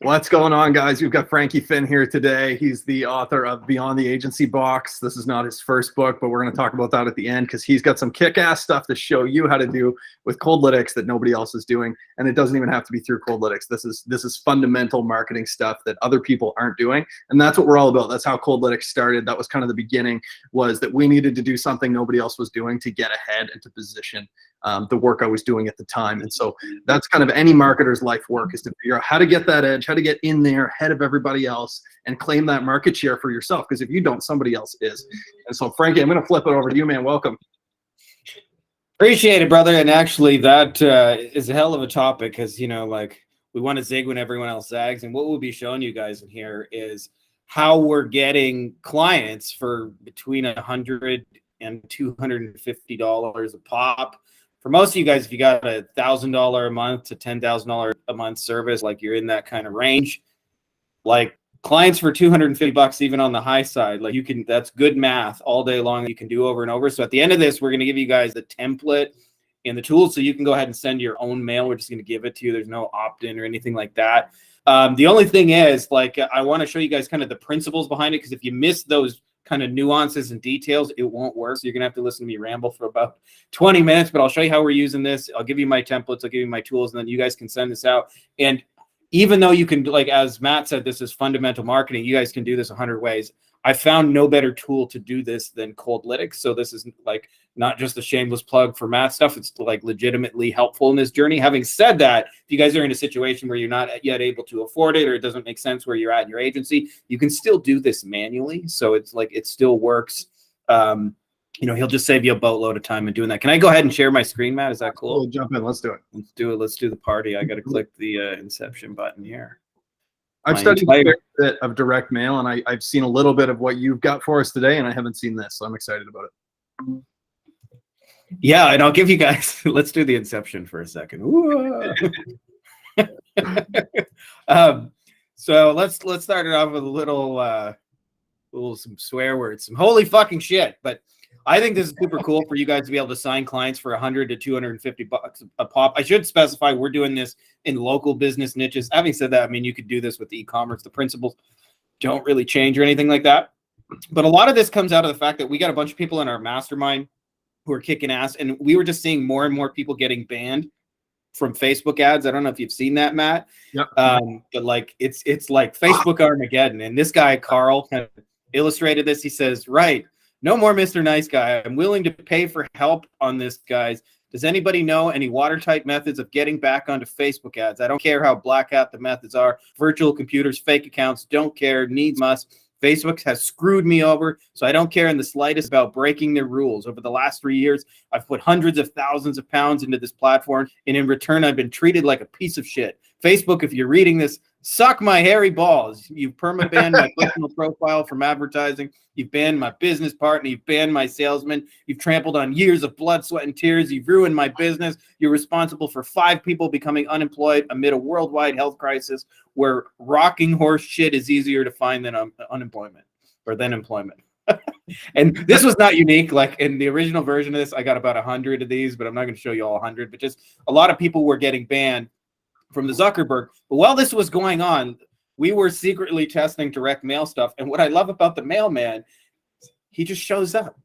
What's going on, guys? We've got Fihn here today. He's the author of Beyond the Agency Box. This is not his first book, but we're going to talk about that at the end because he's got some kick-ass stuff to show you how to do with Coldlytics that nobody else is doing, and it doesn't even have to be through Coldlytics. This is fundamental marketing stuff that other people aren't doing, and that's what we're all about. That's how Coldlytics started. That was kind of the beginning, was that we needed to do something nobody else was doing to get ahead and to position the work I was doing at the time. And so that's kind of any marketer's life work, is to figure out how to get that edge, how to get in there ahead of everybody else and claim that market share for yourself. Because if you don't, somebody else is. And so, Frankie, I'm going to flip it over to you, man. Welcome. Appreciate it, brother. And actually, that is a hell of a topic because, you know, like, we want to zig when everyone else zags. And what we'll be showing you guys in here is how we're getting clients for between $100 and $250 a pop. For most of you guys, if you got a $1,000 a month to $10,000 a month service, like you're in that kind of range, like clients for $250 even on the high side, like you can, that's good math all day long. You can do over and over. So at the end of this, we're going to give you guys the template and the tools so you can go ahead and send your own mail. We're just going to give it to you. There's no opt-in or anything like that. The only thing is, like, I want to show you guys kind of the principles behind it, because if you miss those kind of nuances and details, it won't work. So you're gonna have to listen to me ramble for about 20 minutes, but I'll show you how we're using this. I'll give you my templates, I'll give you my tools, and then you guys can send this out. And even though you can, like, as Matt said, this is fundamental marketing, you guys can do this 100 ways. I found no better tool to do this than Coldlytics. So this is like not just a shameless plug for Matt stuff. It's like legitimately helpful in this journey. Having said that, if you guys are in a situation where you're not yet able to afford it, or it doesn't make sense where you're at in your agency, you can still do this manually. So it's like, it still works. You know, he'll just save you a boatload of time in doing that. Can I go ahead and share my screen, Matt? Is that cool? We'll jump in. Let's do it. Let's do it. Let's do the party. I got to click the Inception button here. I've studied a bit of direct mail, and I've seen a little bit of what you've got for us today, and I haven't seen this, so I'm excited about it. Yeah, and I'll give you guys, let's do the Inception for a second. So let's start it off with a little some swear words, some holy fucking shit. But I think this is super cool for you guys to be able to sign clients for $100 to $250 a pop. I should specify we're doing this in local business niches. Having said that, I mean, you could do this with e-commerce. The principles don't really change or anything like that. But a lot of this comes out of the fact that we got a bunch of people in our mastermind who are kicking ass, and we were just seeing more and more people getting banned from Facebook ads. I don't know if you've seen that, Matt. Yep. But like it's like Facebook Armageddon. And this guy, Carl, kind of illustrated this. He says, right, no more Mr. Nice Guy. I'm willing to pay for help on this, guys. Does anybody know any watertight methods of getting back onto Facebook ads? I don't care how black hat the methods are. Virtual computers, fake accounts, don't care, needs must. Facebook has screwed me over, so I don't care in the slightest about breaking their rules. Over the last 3 years, I've put hundreds of thousands of pounds into this platform, and in return, I've been treated like a piece of shit. Facebook, if you're reading this, suck my hairy balls. You've perma-banned my personal profile from advertising. You've banned my business partner. You've banned my salesman. You've trampled on years of blood, sweat, and tears. You've ruined my business. You're responsible for 5 people becoming unemployed amid a worldwide health crisis where rocking horse shit is easier to find than unemployment or than employment. And this was not unique. Like in the original version of this, I got about 100 of these, but I'm not going to show you all 100. But just a lot of people were getting banned from the Zuckerberg. But while this was going on, we were secretly testing direct mail stuff. And what I love about the mailman, he just shows up,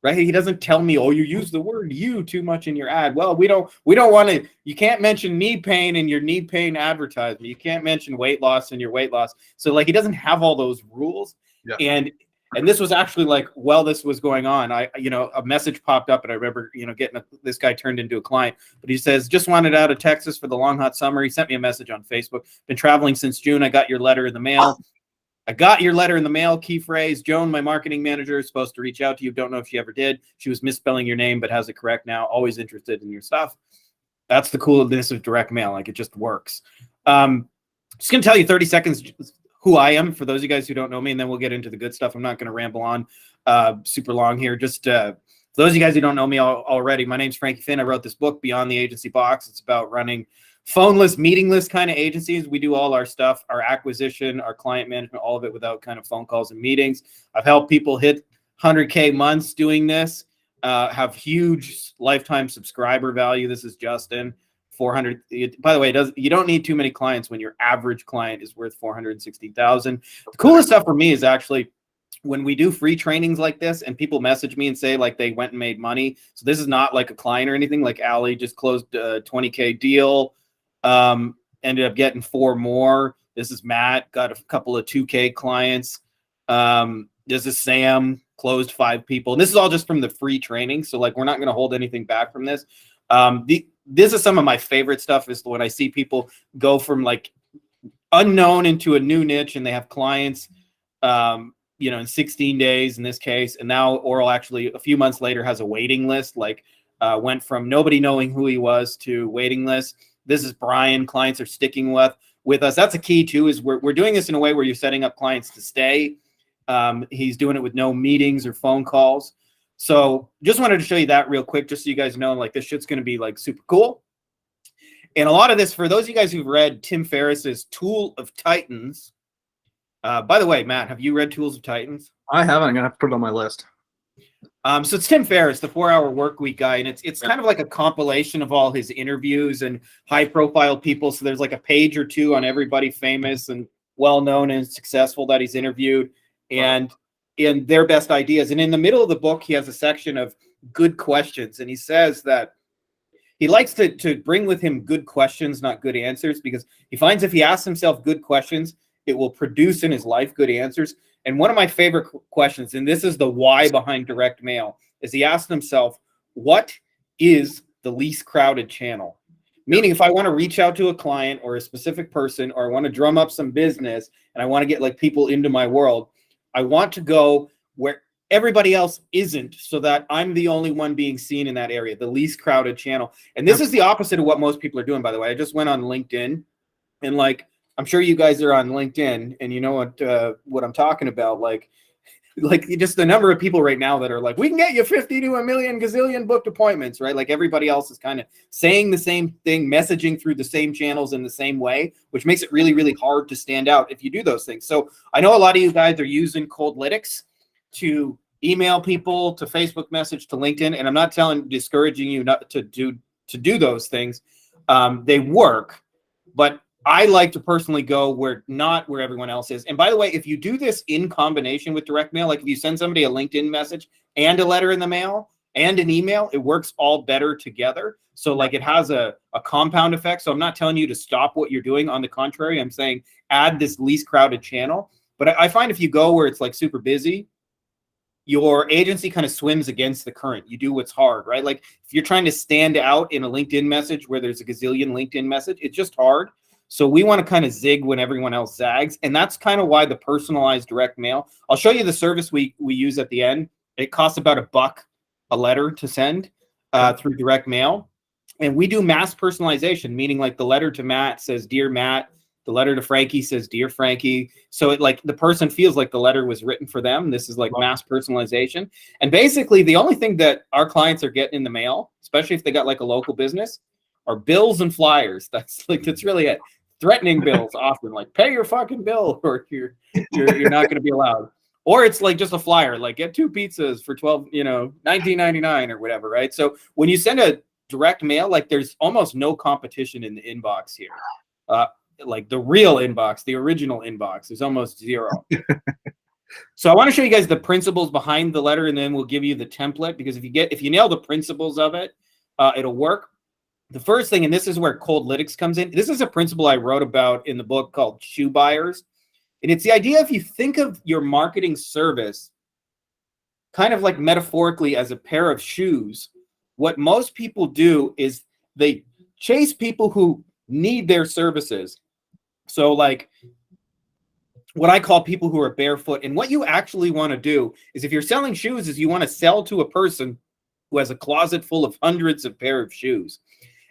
right? He doesn't tell me, oh, you use the word you too much in your ad. Well, we don't want to, you can't mention knee pain in your knee pain advertisement. You can't mention weight loss in your weight loss. So like, he doesn't have all those rules. Yeah. And this was actually like, while this was going on, a message popped up, and I remember, getting this guy turned into a client. But he says, just wanted out of Texas for the long hot summer. He sent me a message on Facebook. Been traveling since June. I got your letter in the mail. Key phrase. Joan, my marketing manager, is supposed to reach out to you. Don't know if she ever did. She was misspelling your name, but has it correct now. Always interested in your stuff. That's the coolness of direct mail. Like, it just works. Just gonna tell you 30 seconds who I am, for those of you guys who don't know me, and then we'll get into the good stuff. I'm not going to ramble on super long here. Just for those of you guys who don't know me already, my name's Fihn. I wrote this book, Beyond the Agency Box. It's about running phoneless, meetingless kind of agencies. We do all our stuff, our acquisition, our client management, all of it without kind of phone calls and meetings. I've helped people hit 100K months doing this, have huge lifetime subscriber value. This is Justin 400. By the way, you don't need too many clients when your average client is worth 460,000. The coolest stuff for me is actually when we do free trainings like this and people message me and say like they went and made money. So this is not like a client or anything. Like Ali just closed a 20K deal, ended up getting 4 more. This is Matt, got a couple of 2K clients. This is Sam, closed 5 people. And this is all just from the free training. So like, we're not going to hold anything back from this. This is some of my favorite stuff is when I see people go from like unknown into a new niche and they have clients, you know, in 16 days in this case. And now Oral actually a few months later has a waiting list, like went from nobody knowing who he was to waiting list. This is Brian. Clients are sticking with us. That's a key too, is we're doing this in a way where you're setting up clients to stay. He's doing it with no meetings or phone calls. So just wanted to show you that real quick, just so you guys know, like this shit's going to be like super cool. And a lot of this, for those of you guys who've read Tim Ferriss's Tool of Titans. By the way, Matt, have you read Tools of Titans? I haven't. I'm going to have to put it on my list. So it's Tim Ferriss, the 4-Hour Workweek guy, and it's kind of like a compilation of all his interviews and high-profile people. So there's like a page or 2 on everybody famous and well-known and successful that he's interviewed, and their best ideas. And in the middle of the book, he has a section of good questions, and he says that he likes to bring with him good questions, not good answers, because he finds if he asks himself good questions, it will produce in his life good answers. And one of my favorite questions, and this is the why behind direct mail, is he asked himself, what is the least crowded channel? Meaning if I want to reach out to a client or a specific person, or I want to drum up some business and I want to get like people into my world, I want to go where everybody else isn't, so that I'm the only one being seen in that area, the least crowded channel. And this is the opposite of what most people are doing, by the way. I just went on LinkedIn, and like, I'm sure you guys are on LinkedIn and you know what I'm talking about. Like just the number of people right now that are like, we can get you 50 to a million gazillion booked appointments, right? Like everybody else is kind of saying the same thing, messaging through the same channels in the same way, which makes it really, really hard to stand out if you do those things. So I know a lot of you guys are using Coldlytics to email people, to Facebook message, to LinkedIn. And I'm not discouraging you not to do those things. They work, but I like to personally go where everyone else is. And by the way, if you do this in combination with direct mail, like if you send somebody a LinkedIn message and a letter in the mail and an email, it works all better together. So like it has a compound effect. So I'm not telling you to stop what you're doing. On the contrary, I'm saying add this least crowded channel. But I find if you go where it's like super busy, your agency kind of swims against the current. You do what's hard, right? Like if you're trying to stand out in a LinkedIn message where there's a gazillion LinkedIn message, it's just hard. So we want to kind of zig when everyone else zags. And that's kind of why the personalized direct mail. I'll show you the service we use at the end. It costs about $1 a letter to send through direct mail. And we do mass personalization, meaning like the letter to Matt says, Dear Matt. The letter to Frankie says, Dear Frankie. So it like the person feels like the letter was written for them. This is like mass personalization. And basically the only thing that our clients are getting in the mail, especially if they got like a local business, are bills and flyers. That's really it. Threatening bills often, like pay your fucking bill or you're not going to be allowed. Or it's like just a flyer, like get 2 pizzas for $19.99 or whatever, right? So when you send a direct mail, like there's almost no competition in the inbox here. Like the real inbox, the original inbox, is almost zero. So I want to show you guys the principles behind the letter, and then we'll give you the template, because if you nail the principles of it, it'll work. The first thing, and this is where Coldlytics comes in. This is a principle I wrote about in the book called Shoe Buyers. And it's the idea, if you think of your marketing service kind of like metaphorically as a pair of shoes, what most people do is they chase people who need their services. So like what I call people who are barefoot. And what you actually want to do is, if you're selling shoes, is you want to sell to a person who has a closet full of hundreds of pair of shoes.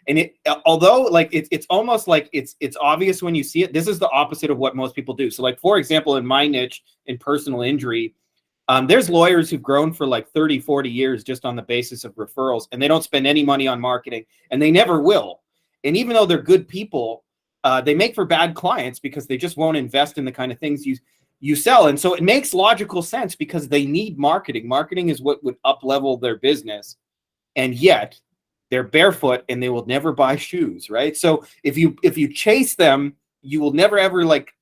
And although like it's almost like it's obvious when you see it, this is the opposite of what most people do. So like, for example, in my niche in personal injury, there's lawyers who've grown for like 30, 40 years just on the basis of referrals, and they don't spend any money on marketing, and they never will. And even though they're good people, they make for bad clients because they just won't invest in the kind of things you sell. And so it makes logical sense, because they need marketing. Marketing is what would up-level their business. And yet they're barefoot and they will never buy shoes, right? So if you chase them, you will never ever like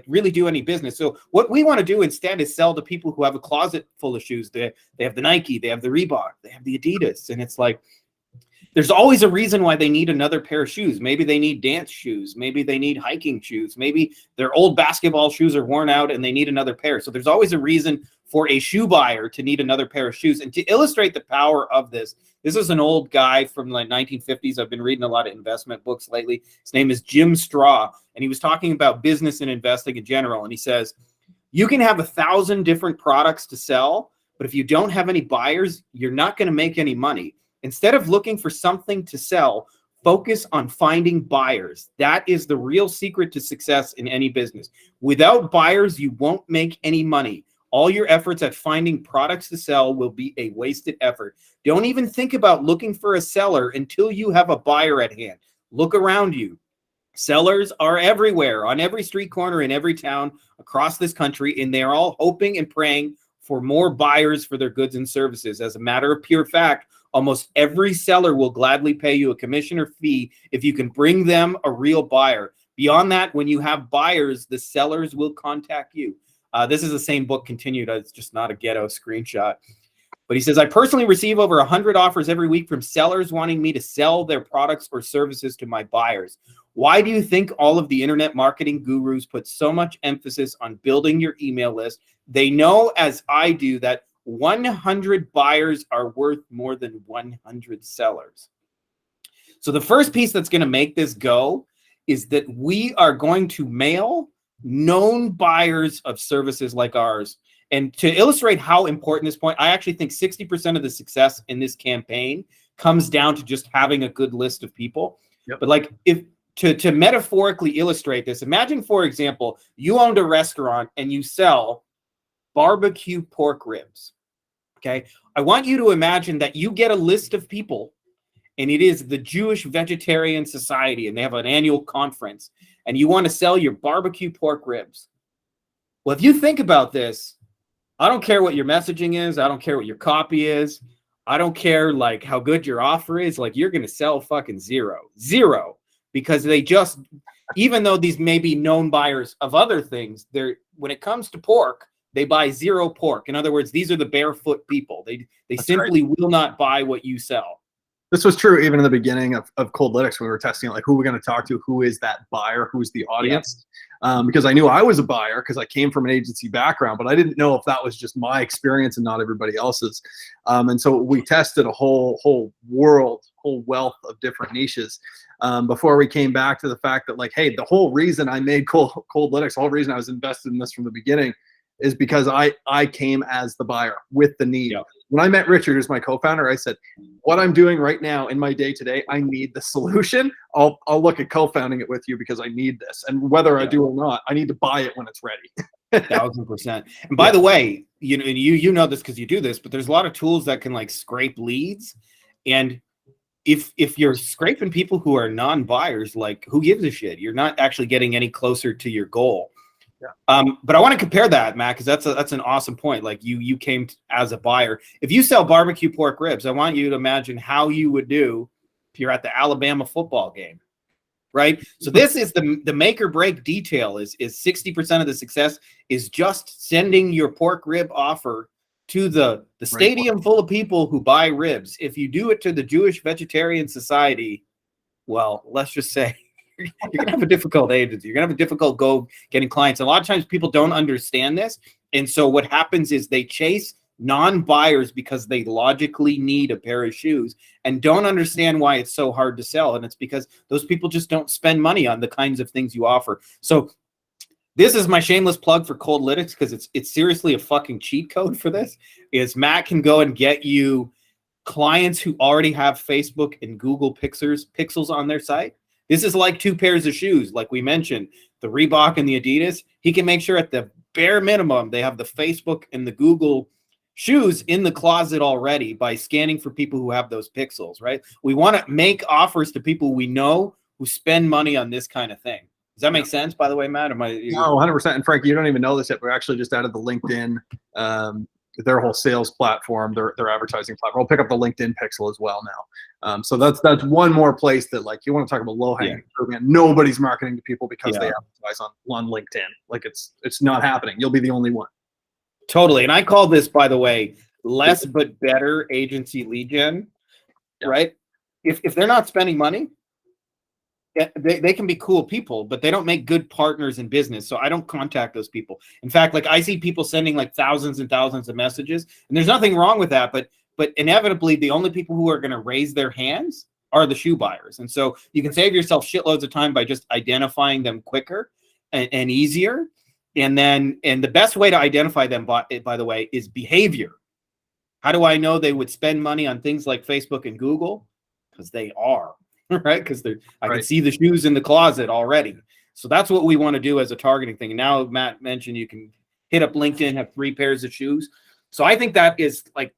really do any business. So what we want to do instead is sell to people who have a closet full of shoes. They have the Nike, they have the Reebok, they have the Adidas, and it's like there's always a reason why they need another pair of shoes. Maybe they need dance shoes. Maybe they need hiking shoes. Maybe their old basketball shoes are worn out and they need another pair. So there's always a reason for a shoe buyer to need another pair of shoes. And to illustrate the power of this is an old guy from like 1950s. I've been reading a lot of investment books lately. His name is Jim Straw, and he was talking about business and investing in general. And he says, you can have 1,000 different products to sell, but if you don't have any buyers, you're not going to make any money. Instead of looking for something to sell, focus on finding buyers. That is the real secret to success in any business. Without buyers, you won't make any money. All your efforts at finding products to sell will be a wasted effort. Don't even think about looking for a seller until you have a buyer at hand. Look around you. Sellers are everywhere, on every street corner in every town across this country, and they're all hoping and praying for more buyers for their goods and services. As a matter of pure fact, almost every seller will gladly pay you a commission or fee if you can bring them a real buyer. Beyond that, when you have buyers, the sellers will contact you. This is the same book continued. It's just not a ghetto screenshot. But he says, I personally receive over 100 offers every week from sellers wanting me to sell their products or services to my buyers. Why do you think all of the internet marketing gurus put so much emphasis on building your email list? They know, as I do, that 100 buyers are worth more than 100 sellers. So the first piece that's going to make this go is that we are going to mail known buyers of services like ours. And to illustrate how important this point, I actually think 60% of the success in this campaign comes down to just having a good list of people. Yep. But like if to metaphorically illustrate this, imagine, for example, you owned a restaurant and you sell barbecue pork ribs. Okay. I want you to imagine that you get a list of people, and it is the Jewish Vegetarian Society, and they have an annual conference, and you want to sell your barbecue pork ribs. Well, if you think about this, I don't care what your messaging is. I don't care what your copy is. I don't care like how good your offer is. Like, you're going to sell fucking zero, because they just, even though these may be known buyers of other things, they're, when it comes to pork, they buy zero pork. In other words, these are the barefoot people. They simply will not buy what you sell. This was true even in the beginning of Coldlytics when we were testing it, like who we're going to talk to, who is that buyer, who's the audience. Because I knew I was a buyer because I came from an agency background, but I didn't know if that was just my experience and not everybody else's. And so we tested a whole wealth of different niches before we came back to the fact that, like, hey, the whole reason I made Coldlytics, the whole reason I was invested in this from the beginning is because I came as the buyer with the need. Yep. When I met Richard, who's my co-founder, I said, what I'm doing right now in my day-to-day, I need the solution. I'll look at co-founding it with you because I need this. And whether I do or not, I need to buy it when it's ready. 1,000%. And by the way, you know this because you do this, but there's a lot of tools that can like scrape leads. And if you're scraping people who are non-buyers, like, who gives a shit? You're not actually getting any closer to your goal. Yeah. But I want to compare that, Matt, because that's an awesome point. Like, you came as a buyer. If you sell barbecue pork ribs, I want you to imagine how you would do if you're at the Alabama football game, right? So this is the make or break detail. Is 60% of the success is just sending your pork rib offer to the stadium full of people who buy ribs. If you do it to the Jewish Vegetarian Society, well, let's just say you're going to have a difficult agency. You're going to have a difficult go getting clients. And a lot of times people don't understand this. And so what happens is they chase non-buyers because they logically need a pair of shoes and don't understand why it's so hard to sell. And it's because those people just don't spend money on the kinds of things you offer. So this is my shameless plug for Coldlytics, because it's seriously a fucking cheat code for this. Is Matt can go and get you clients who already have Facebook and Google pixels on their site. This is like 2 pairs of shoes, like we mentioned, the Reebok and the Adidas. He can make sure at the bare minimum they have the Facebook and the Google shoes in the closet already by scanning for people who have those pixels, right? We want to make offers to people we know who spend money on this kind of thing. Does that make sense, by the way, Matt? No, 100%. And Frank, you don't even know this yet. We're actually just out of the LinkedIn their whole sales platform, their advertising platform. I'll pick up the LinkedIn Pixel as well now. So that's one more place that, like, you want to talk about low hanging fruit, man. Nobody's marketing to people because they advertise on LinkedIn. Like, it's not happening. You'll be the only one. Totally. And I call this, by the way, less but better agency lead gen, right? If they're not spending money, they can be cool people, but they don't make good partners in business. So I don't contact those people. In fact, like, I see people sending like thousands and thousands of messages, and there's nothing wrong with that. But inevitably, the only people who are going to raise their hands are the shoe buyers. And so you can save yourself shitloads of time by just identifying them quicker and easier. And the best way to identify them, by the way, is behavior. How do I know they would spend money on things like Facebook and Google? Because they are. Right? Because I can see the shoes in the closet already. So that's what we want to do as a targeting thing. And now Matt mentioned you can hit up LinkedIn, have 3 pairs of shoes. So I think that is, like,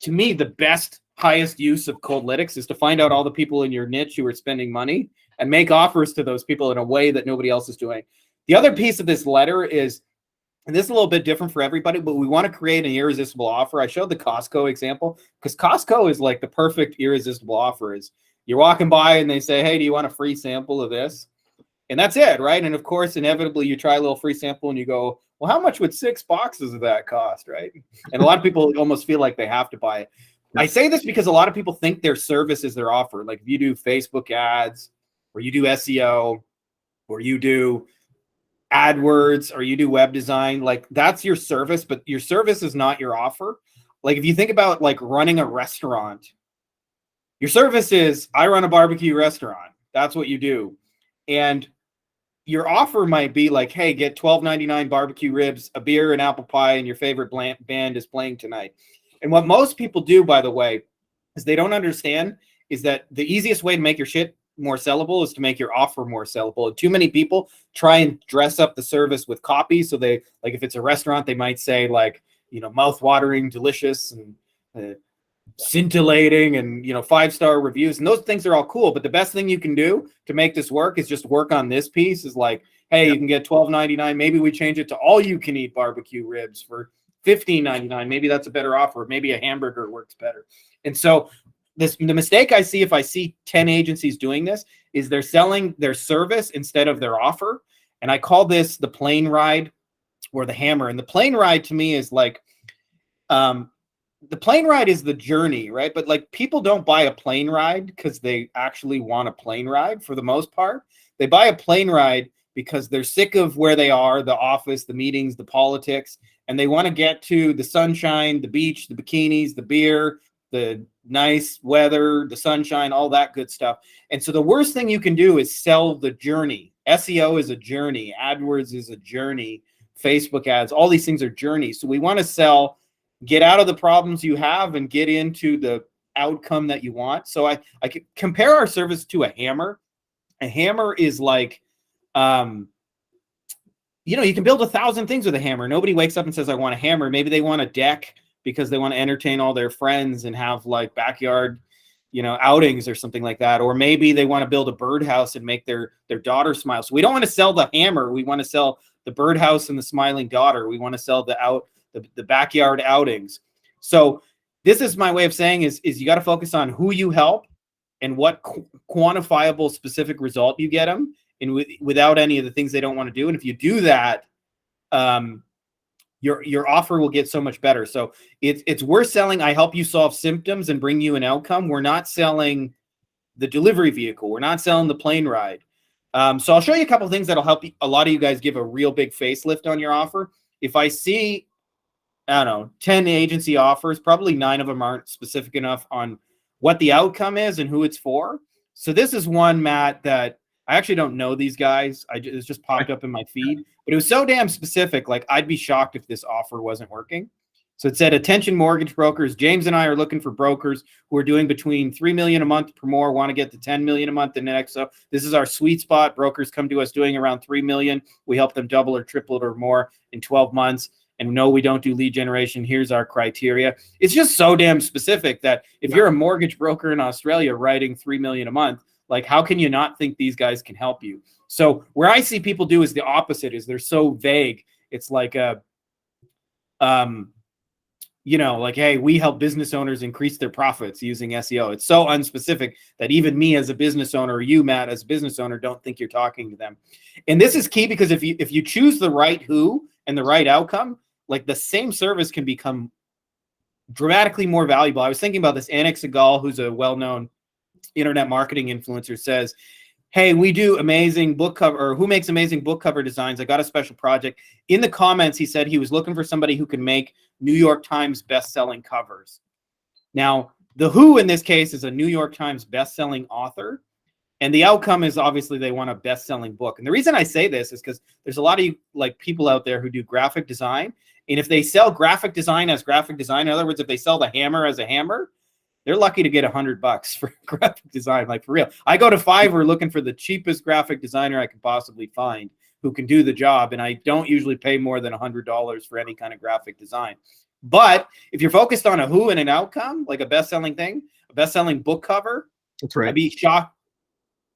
to me, the best, highest use of Coldlytics is to find out all the people in your niche who are spending money and make offers to those people in a way that nobody else is doing. The other piece of this letter is, and this is a little bit different for everybody, but we want to create an irresistible offer. I showed the Costco example because Costco is like the perfect irresistible offer. Is you're walking by and they say, hey, do you want a free sample of this? And that's it, right? And of course, inevitably, you try a little free sample and you go, well, how much would 6 boxes of that cost, right? And a lot of people almost feel like they have to buy it. I say this because a lot of people think their service is their offer. Like, if you do Facebook ads, or you do SEO, or you do AdWords, or you do web design, like, that's your service, but your service is not your offer. Like, if you think about, like, running a restaurant, your service is, I run a barbecue restaurant. That's what you do. And your offer might be like, hey, get $12.99 barbecue ribs, a beer, an apple pie, and your favorite band is playing tonight. And what most people do, by the way, is they don't understand is that the easiest way to make your shit more sellable is to make your offer more sellable. And too many people try and dress up the service with copy. So they, like, if it's a restaurant, they might say, like, you know, mouth-watering, delicious, and scintillating, and, you know, 5-star reviews, and those things are all cool. But the best thing you can do to make this work is just work on this piece. Is like, hey, you can get $12.99. Maybe we change it to all you can eat barbecue ribs for $15.99. Maybe that's a better offer. Maybe a hamburger works better. And so the mistake I see, if I see 10 agencies doing this, is they're selling their service instead of their offer. And I call this the plane ride or the hammer. And the plane ride to me is like, the plane ride is the journey, right? But, like, people don't buy a plane ride because they actually want a plane ride for the most part. They buy a plane ride because they're sick of where they are, the office, the meetings, the politics, and they want to get to the sunshine, the beach, the bikinis, the beer, the nice weather, the sunshine, all that good stuff. And so the worst thing you can do is sell the journey. SEO is a journey. AdWords is a journey. Facebook ads, all these things are journeys. So we want to sell, get out of the problems you have and get into the outcome that you want. So I could compare our service to a hammer. A hammer is like, you know, you can build 1,000 things with a hammer. Nobody wakes up and says, I want a hammer. Maybe they want a deck because they want to entertain all their friends and have, like, backyard, you know, outings or something like that. Or maybe they want to build a birdhouse and make their daughter smile. So we don't want to sell the hammer. We want to sell the birdhouse and the smiling daughter. We want to sell the backyard outings. So this is my way of saying is you got to focus on who you help and what quantifiable specific result you get them, and without any of the things they don't want to do. And if you do that, your offer will get so much better. So it's worth selling. I help you solve symptoms and bring you an outcome. We're not selling the delivery vehicle. We're not selling the plane ride. So I'll show you a couple of things that'll help a lot of you guys give a real big facelift on your offer. If I see, I don't know, 10 agency offers, probably 9 of them aren't specific enough on what the outcome is and who it's for. So this is one, Matt, that I actually don't know these guys. It's just popped up in my feed, but it was so damn specific. Like, I'd be shocked if this offer wasn't working. So it said, attention mortgage brokers. James and I are looking for brokers who are doing between $3 million a month or more, want to get to $10 million a month in the next. So this is our sweet spot. Brokers come to us doing around $3 million. We help them double or triple it or more in 12 months. And no, we don't do lead generation. Here's our criteria. It's just so damn specific that if you're a mortgage broker in Australia writing $3 million a month, like, how can you not think these guys can help you? So where I see people do is the opposite, is they're so vague. It's like like, hey, we help business owners increase their profits using SEO. It's so unspecific that even me as a business owner, or you, Matt, as a business owner, don't think you're talking to them. And this is key, because if you choose the right who and the right outcome, like, the same service can become dramatically more valuable. I was thinking about this. Anik Segal, who's a well-known internet marketing influencer, says, hey, we do amazing book cover, or who makes amazing book cover designs? I got a special project. In the comments, he said he was looking for somebody who can make New York Times best-selling covers. Now, the who in this case is a New York Times best-selling author, and the outcome is obviously they want a best-selling book. And the reason I say this is because there's a lot of people out there who do graphic design, and if they sell graphic design as graphic design, in other words, if they sell the hammer as a hammer, they're lucky to get $100 for graphic design, like, for real. I go to Fiverr looking for the cheapest graphic designer I can possibly find who can do the job, and I don't usually pay more than $100 for any kind of graphic design. But if you're focused on a who and an outcome, like a best-selling thing, a best-selling book cover, That's right. I'd be shocked.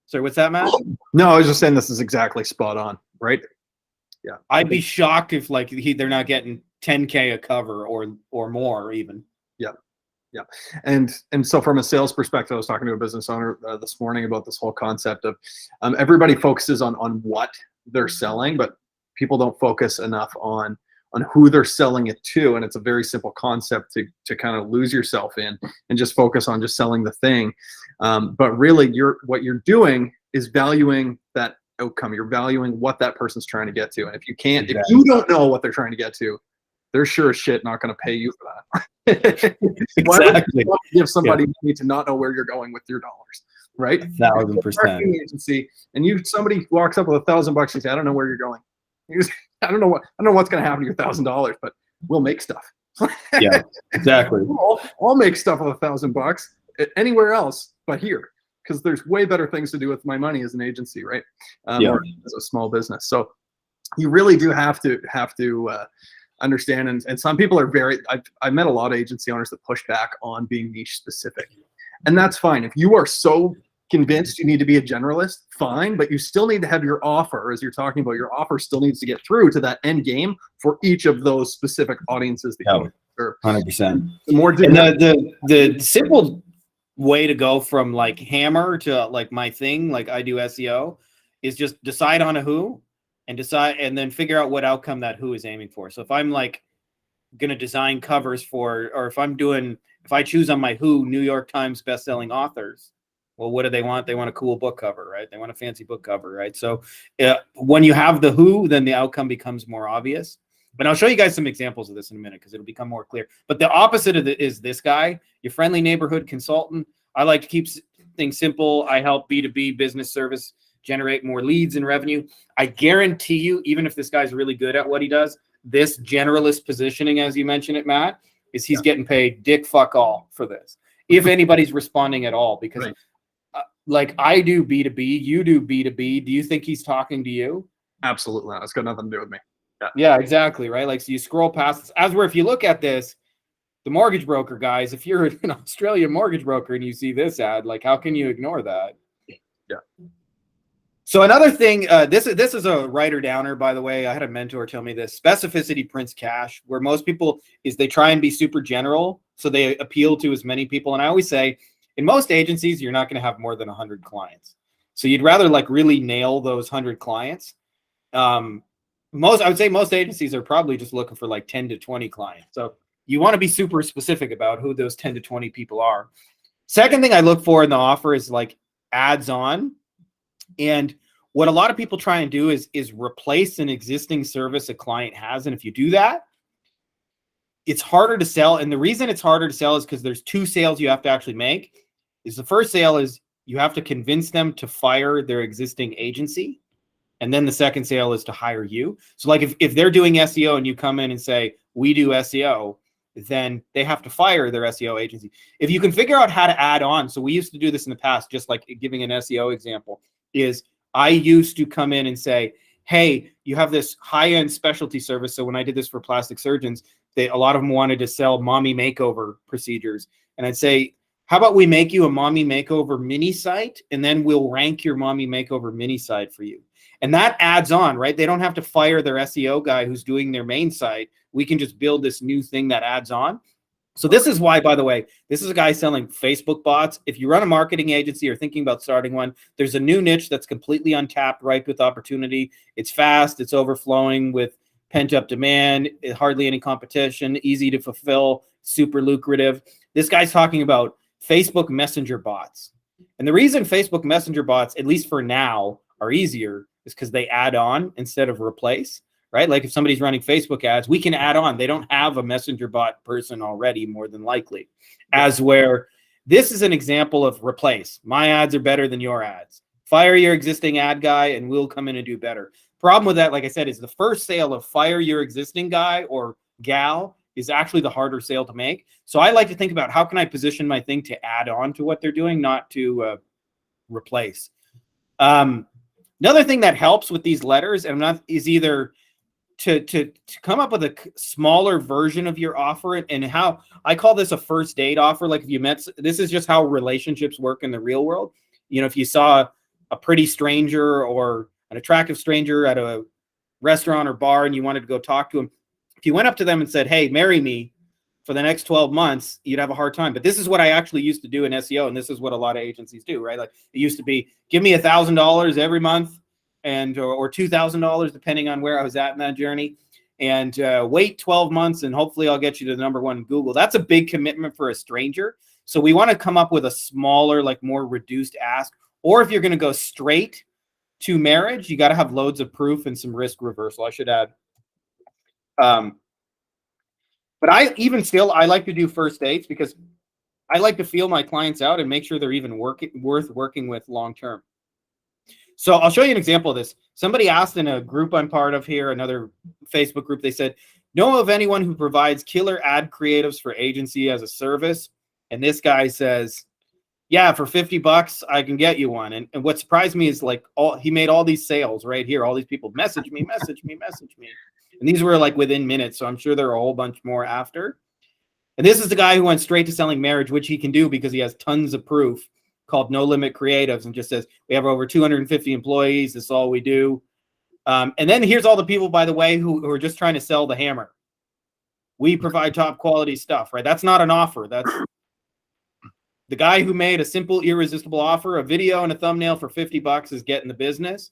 Sorry, what's that, Matt? No, I was just saying this is exactly spot on, right? Yeah. I'd be shocked if, like, they're not getting $10K a cover or more even. Yeah. Yeah. And so from a sales perspective, I was talking to a business owner this morning about this whole concept of everybody focuses on what they're selling, but people don't focus enough on who they're selling it to. And it's a very simple concept to kind of lose yourself in and just focus on just selling the thing. But really what you're doing is valuing that outcome. You're valuing what that person's trying to get to. And if you can't, if you don't know what they're trying to get to, they're sure as shit not going to pay you for that. Exactly. Give somebody money to not know where you're going with your dollars, right? 1,000%. Agency, and somebody walks up with $1,000, you say, I don't know where you're going. I don't know what's going to happen to your $1,000, but we'll make stuff. Yeah, exactly. I'll make stuff with $1,000 anywhere else but here, because there's way better things to do with my money as an agency, right? Or as a small business. So you really do have to understand, and some people are I've met a lot of agency owners that push back on being niche specific, and that's fine. If you are so convinced you need to be a generalist, fine, but you still need to have your offer, as you're talking about, your offer still needs to get through to that end game for each of those specific audiences that you serve. 100%. The simple way to go from, like, hammer to, like, my thing, like I do SEO, is just decide on a who and then figure out what outcome that who is aiming for. So if I'm, like, going to design covers for, or if I choose on my who New York Times bestselling authors, well, what do they want? They want a cool book cover, right? They want a fancy book cover, right? So when you have the who, then the outcome becomes more obvious. But I'll show you guys some examples of this in a minute because it'll become more clear. But the opposite of it is this guy, your friendly neighborhood consultant. I like to keep things simple. I help B2B business service generate more leads and revenue. I guarantee you, even if this guy's really good at what he does, this generalist positioning, as you mentioned it, Matt, is he's getting paid dick fuck all for this. If anybody's responding at all, because like I do B2B, you do B2B. Do you think he's talking to you? Absolutely not. It's got nothing to do with me. Yeah, exactly. Right. Like, so you scroll past this. As where if you look at this, the mortgage broker guys, if you're an Australian mortgage broker and you see this ad, like, how can you ignore that? Yeah. So another thing, this is a writer downer, by the way. I had a mentor tell me this. Specificity prints cash, where most people is they try and be super general, so they appeal to as many people. And I always say, in most agencies, you're not going to have more than 100 clients. So you'd rather, like, really nail those 100 clients. I would say most agencies are probably just looking for like 10 to 20 clients. So you want to be super specific about who those 10 to 20 people are. Second thing I look for in the offer is, like, ads on. And what a lot of people try and do is replace an existing service a client has. And if you do that, it's harder to sell. And the reason it's harder to sell is because there's two sales you have to actually make. Is the first sale is you have to convince them to fire their existing agency. And then the second sale is to hire you. So, like, if they're doing SEO and you come in and say, we do SEO, then they have to fire their SEO agency. If you can figure out how to add on, so we used to do this in the past, just like giving an SEO example, is I used to come in and say, hey, you have this high-end specialty service. So when I did this for plastic surgeons, a lot of them wanted to sell mommy makeover procedures. And I'd say, how about we make you a mommy makeover mini site, and then we'll rank your mommy makeover mini site for you. And that adds on, right? They don't have to fire their SEO guy who's doing their main site. We can just build this new thing that adds on. So this is why, by the way, this is a guy selling Facebook bots. If you run a marketing agency or thinking about starting one, there's a new niche that's completely untapped, ripe with opportunity. It's fast, it's overflowing with pent-up demand, hardly any competition, easy to fulfill, super lucrative. This guy's talking about Facebook Messenger bots. And the reason Facebook Messenger bots, at least for now, are easier is because they add on instead of replace. Right? Like if somebody's running Facebook ads, we can add on. They don't have a messenger bot person already, more than likely. As where this is an example of replace. My ads are better than your ads. Fire your existing ad guy and we'll come in and do better. Problem with that, like I said, is the first sale of fire your existing guy or gal is actually the harder sale to make. So I like to think about how can I position my thing to add on to what they're doing, not to replace. Another thing that helps with these letters is either to come up with a smaller version of your offer, and how I call this a first date offer. Like if you met, this is just how relationships work in the real world. You know, if you saw a pretty stranger or an attractive stranger at a restaurant or bar and you wanted to go talk to them, if you went up to them and said, hey, marry me for the next 12 months, you'd have a hard time. But this is what I actually used to do in SEO. And this is what a lot of agencies do, right? Like it used to be, give me $1,000 every month and or $2,000 depending on where I was at in that journey, and wait 12 months and hopefully I'll get you to the #1 in Google. That's a big commitment for a stranger. So we want to come up with a smaller, like more reduced ask. Or if you're going to go straight to marriage, you got to have loads of proof and some risk reversal, I should add. But I like to do first dates because I like to feel my clients out and make sure they're even worth working with long term. So I'll show you an example of this. Somebody asked in a group I'm part of here, another Facebook group, they said, know of anyone who provides killer ad creatives for agency as a service? And this guy says, yeah, for $50, I can get you one. And what surprised me is like he made all these sales right here. All these people message me. And these were like within minutes. So I'm sure there are a whole bunch more after. And this is the guy who went straight to selling marriage, which he can do because he has tons of proof, called No Limit Creatives, and just says, we have over 250 employees. This is all we do. And then here's all the people, by the way, who are just trying to sell the hammer. We provide top quality stuff, right? That's not an offer. That's the guy who made a simple, irresistible offer, a video and a thumbnail for $50 is getting the business.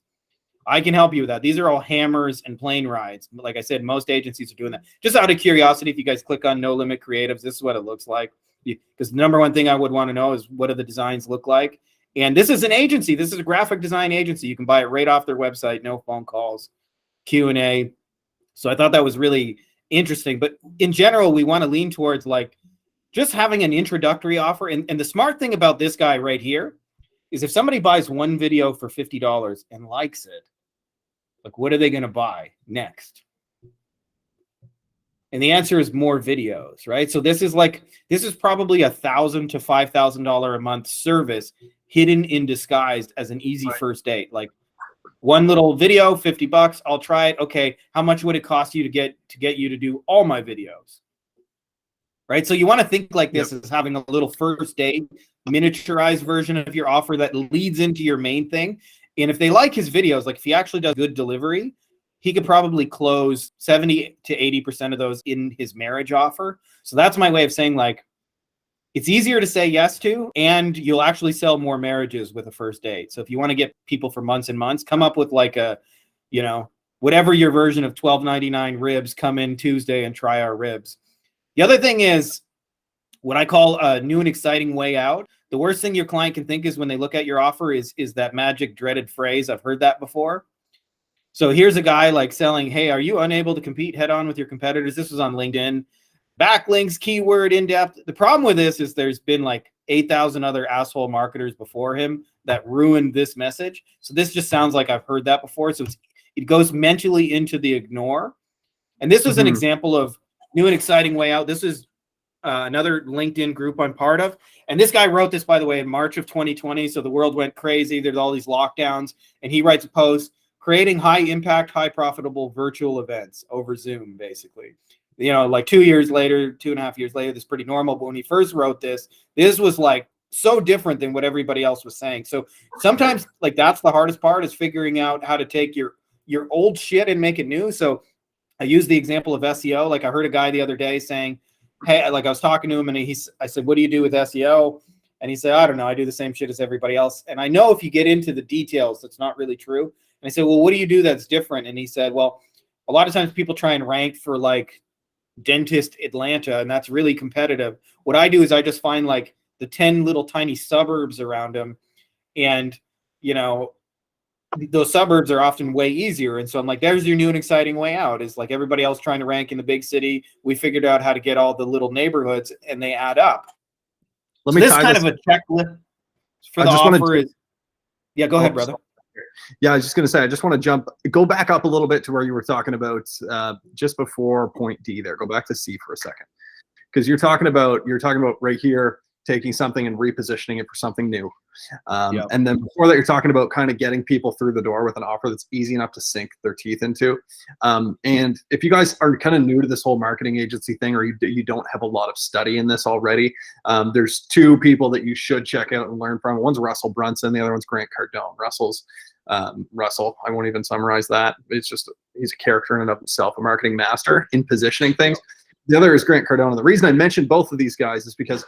I can help you with that. These are all hammers and plane rides. Like I said, most agencies are doing that. Just out of curiosity, if you guys click on No Limit Creatives, this is what it looks like. Because the #1 thing I would want to know is what do the designs look like? And this is an agency. This is a graphic design agency. You can buy it right off their website. No phone calls, Q&A. So I thought that was really interesting. But in general, we want to lean towards like just having an introductory offer. And the smart thing about this guy right here is if somebody buys one video for $50 and likes it, like what are they going to buy next? And the answer is more videos, right? So this is probably $1,000 to $5,000 a month service hidden in disguise as an easy first date. Like one little video, $50. I'll try it. Okay, how much would it cost you to get you to do all my videos? Right. So you want to think like this as having a little first date, miniaturized version of your offer that leads into your main thing. And if they like his videos, like if he actually does good delivery, he could probably close 70 to 80% of those in his marriage offer. So that's my way of saying like, it's easier to say yes to, and you'll actually sell more marriages with a first date. So if you want to get people for months and months, come up with like a, whatever your version of $12.99 ribs, come in Tuesday and try our ribs. The other thing is what I call a new and exciting way out. The worst thing your client can think is when they look at your offer is that magic dreaded phrase. I've heard that before. So here's a guy like selling, hey, are you unable to compete head on with your competitors? This was on LinkedIn. Backlinks, keyword, in-depth. The problem with this is there's been like 8,000 other asshole marketers before him that ruined this message. So this just sounds like I've heard that before. So it goes mentally into the ignore. And this was an example of new and exciting way out. This is another LinkedIn group I'm part of. And this guy wrote this, by the way, in March of 2020. So the world went crazy. There's all these lockdowns. And he writes a post, creating high impact, high profitable virtual events over Zoom, basically. Like 2 years later, 2.5 years later, this is pretty normal. But when he first wrote this was like so different than what everybody else was saying. So sometimes like that's the hardest part, is figuring out how to take your old shit and make it new. So I use the example of SEO. Like I heard a guy the other day saying, hey, like I was talking to him and I said, what do you do with SEO? And he said, I don't know. I do the same shit as everybody else. And I know if you get into the details, that's not really true. And I said, well, what do you do that's different? And he said, well, a lot of times people try and rank for like Dentist Atlanta, and that's really competitive. What I do is I just find like the 10 little tiny suburbs around them. And, you know, those suburbs are often way easier. And so I'm like, there's your new and exciting way out. Is like everybody else trying to rank in the big city. We figured out how to get all the little neighborhoods and they add up. Let so me this tie kind this. of a checklist for the offer is, yeah, go ahead, brother. Yeah, I was just going to say, I just want to go back up a little bit to where you were talking about just before point D there. Go back to C for a second. Because you're talking about right here, taking something and repositioning it for something new. And then before that, you're talking about kind of getting people through the door with an offer that's easy enough to sink their teeth into. And if you guys are kind of new to this whole marketing agency thing, or you don't have a lot of study in this already, there's two people that you should check out and learn from. One's Russell Brunson, the other one's Grant Cardone. Russell, I won't even summarize that. It's just, he's a character in and of himself, a marketing master in positioning things. The other is Grant Cardone. The reason I mentioned both of these guys is because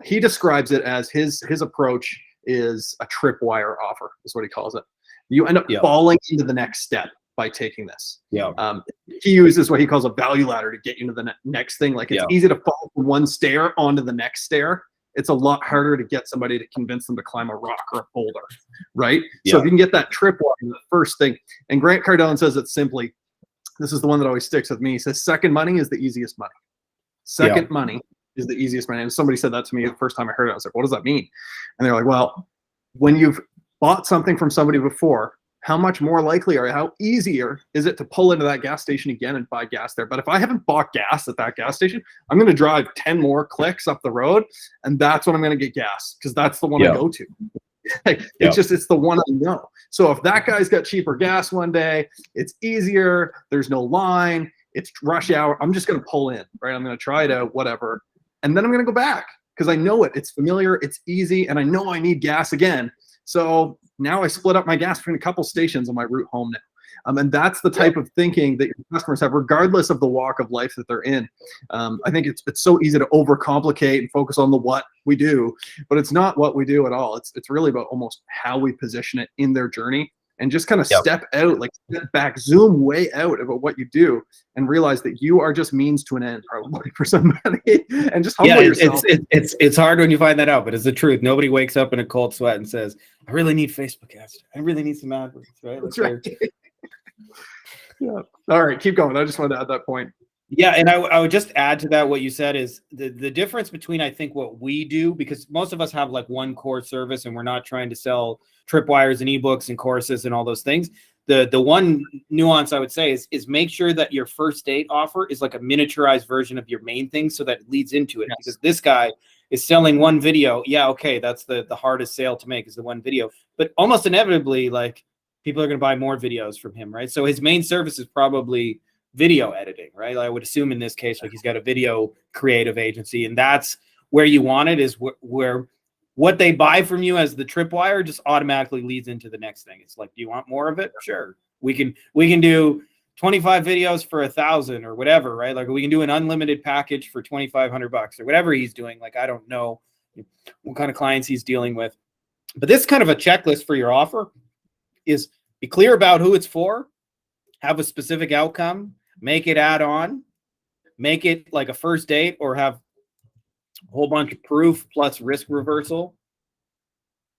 he describes it as his approach is a tripwire offer, is what he calls it. You end up falling into the next step by taking this. He uses what he calls a value ladder to get you to the next thing. Like it's easy to fall from one stair onto the next stair. It's a lot harder to get somebody to convince them to climb a rock or a boulder, right? So if you can get that tripwire, the first thing, and Grant Cardone says it simply, this is the one that always sticks with me. He says, second money is the easiest money. Second money is the easiest money. And somebody said that to me the first time I heard it. I was like, what does that mean? And they're like, well, when you've bought something from somebody before, how much more likely or how easier is it to pull into that gas station again and buy gas there? But if I haven't bought gas at that gas station, I'm going to drive 10 more clicks up the road, and that's when I'm going to get gas, because that's the one I go to. It's the one I know. So if that guy's got cheaper gas one day, it's easier, there's no line, it's rush hour, I'm just going to pull in, right? I'm going to try it out, whatever. And then I'm going to go back because I know it. It's familiar, it's easy, and I know I need gas again. So now I split up my gas between a couple stations on my route home now. And that's the type of thinking that your customers have, regardless of the walk of life that they're in. I think it's so easy to overcomplicate and focus on the what we do, but it's not what we do at all. It's really about almost how we position it in their journey, and just kind of step out, like step back, zoom way out about what you do, and realize that you are just means to an end, probably, for somebody, and just humble yourself. It's hard when you find that out, but it's the truth. Nobody wakes up in a cold sweat and says, I really need Facebook ads. I really need some AdWords, right? That's right. All right, keep going. I just wanted to add that point. Yeah, and I would just add to that what you said is the difference between, I think, what we do, because most of us have like one core service and we're not trying to sell tripwires and ebooks and courses and all those things. The one nuance I would say is make sure that your first date offer is like a miniaturized version of your main thing, so that it leads into it. Because this guy is selling one video. Yeah, okay, that's the hardest sale to make, is the one video. But almost inevitably, like, people are going to buy more videos from him, right? So his main service is probably video editing, right? I would assume in this case, like, he's got a video creative agency, and that's where you want it, is where what they buy from you as the tripwire just automatically leads into the next thing. It's like, do you want more of it? Sure. We can do 25 videos for 1,000 or whatever, right? Like, we can do an unlimited package for $2,500 or whatever he's doing. Like, I don't know what kind of clients he's dealing with, but this is kind of a checklist for your offer. Is be clear about who it's for, have a specific outcome, make it add on, make it like a first date, or have a whole bunch of proof plus risk reversal.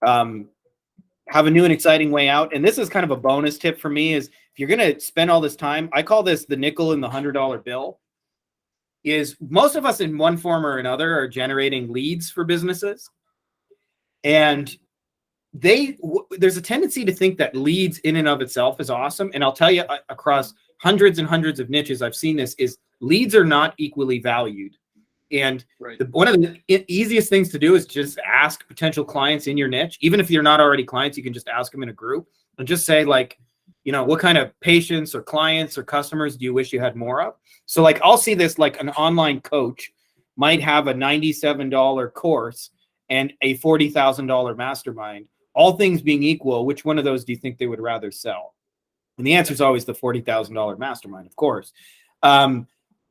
Have a new and exciting way out. And this is kind of a bonus tip for me, is if you're going to spend all this time, I call this the nickel in the $100 bill, is most of us in one form or another are generating leads for businesses. And there's a tendency to think that leads in and of itself is awesome. And I'll tell you, across hundreds and hundreds of niches, I've seen this, is leads are not equally valued. And one of the easiest things to do is just ask potential clients in your niche. Even if you're not already clients, you can just ask them in a group and just say, like, you know, what kind of patients or clients or customers do you wish you had more of? So, like, I'll see this, like, an online coach might have a $97 course and a $40,000 mastermind. All things being equal, which one of those do you think they would rather sell? And the answer is always the $40,000 mastermind, of course.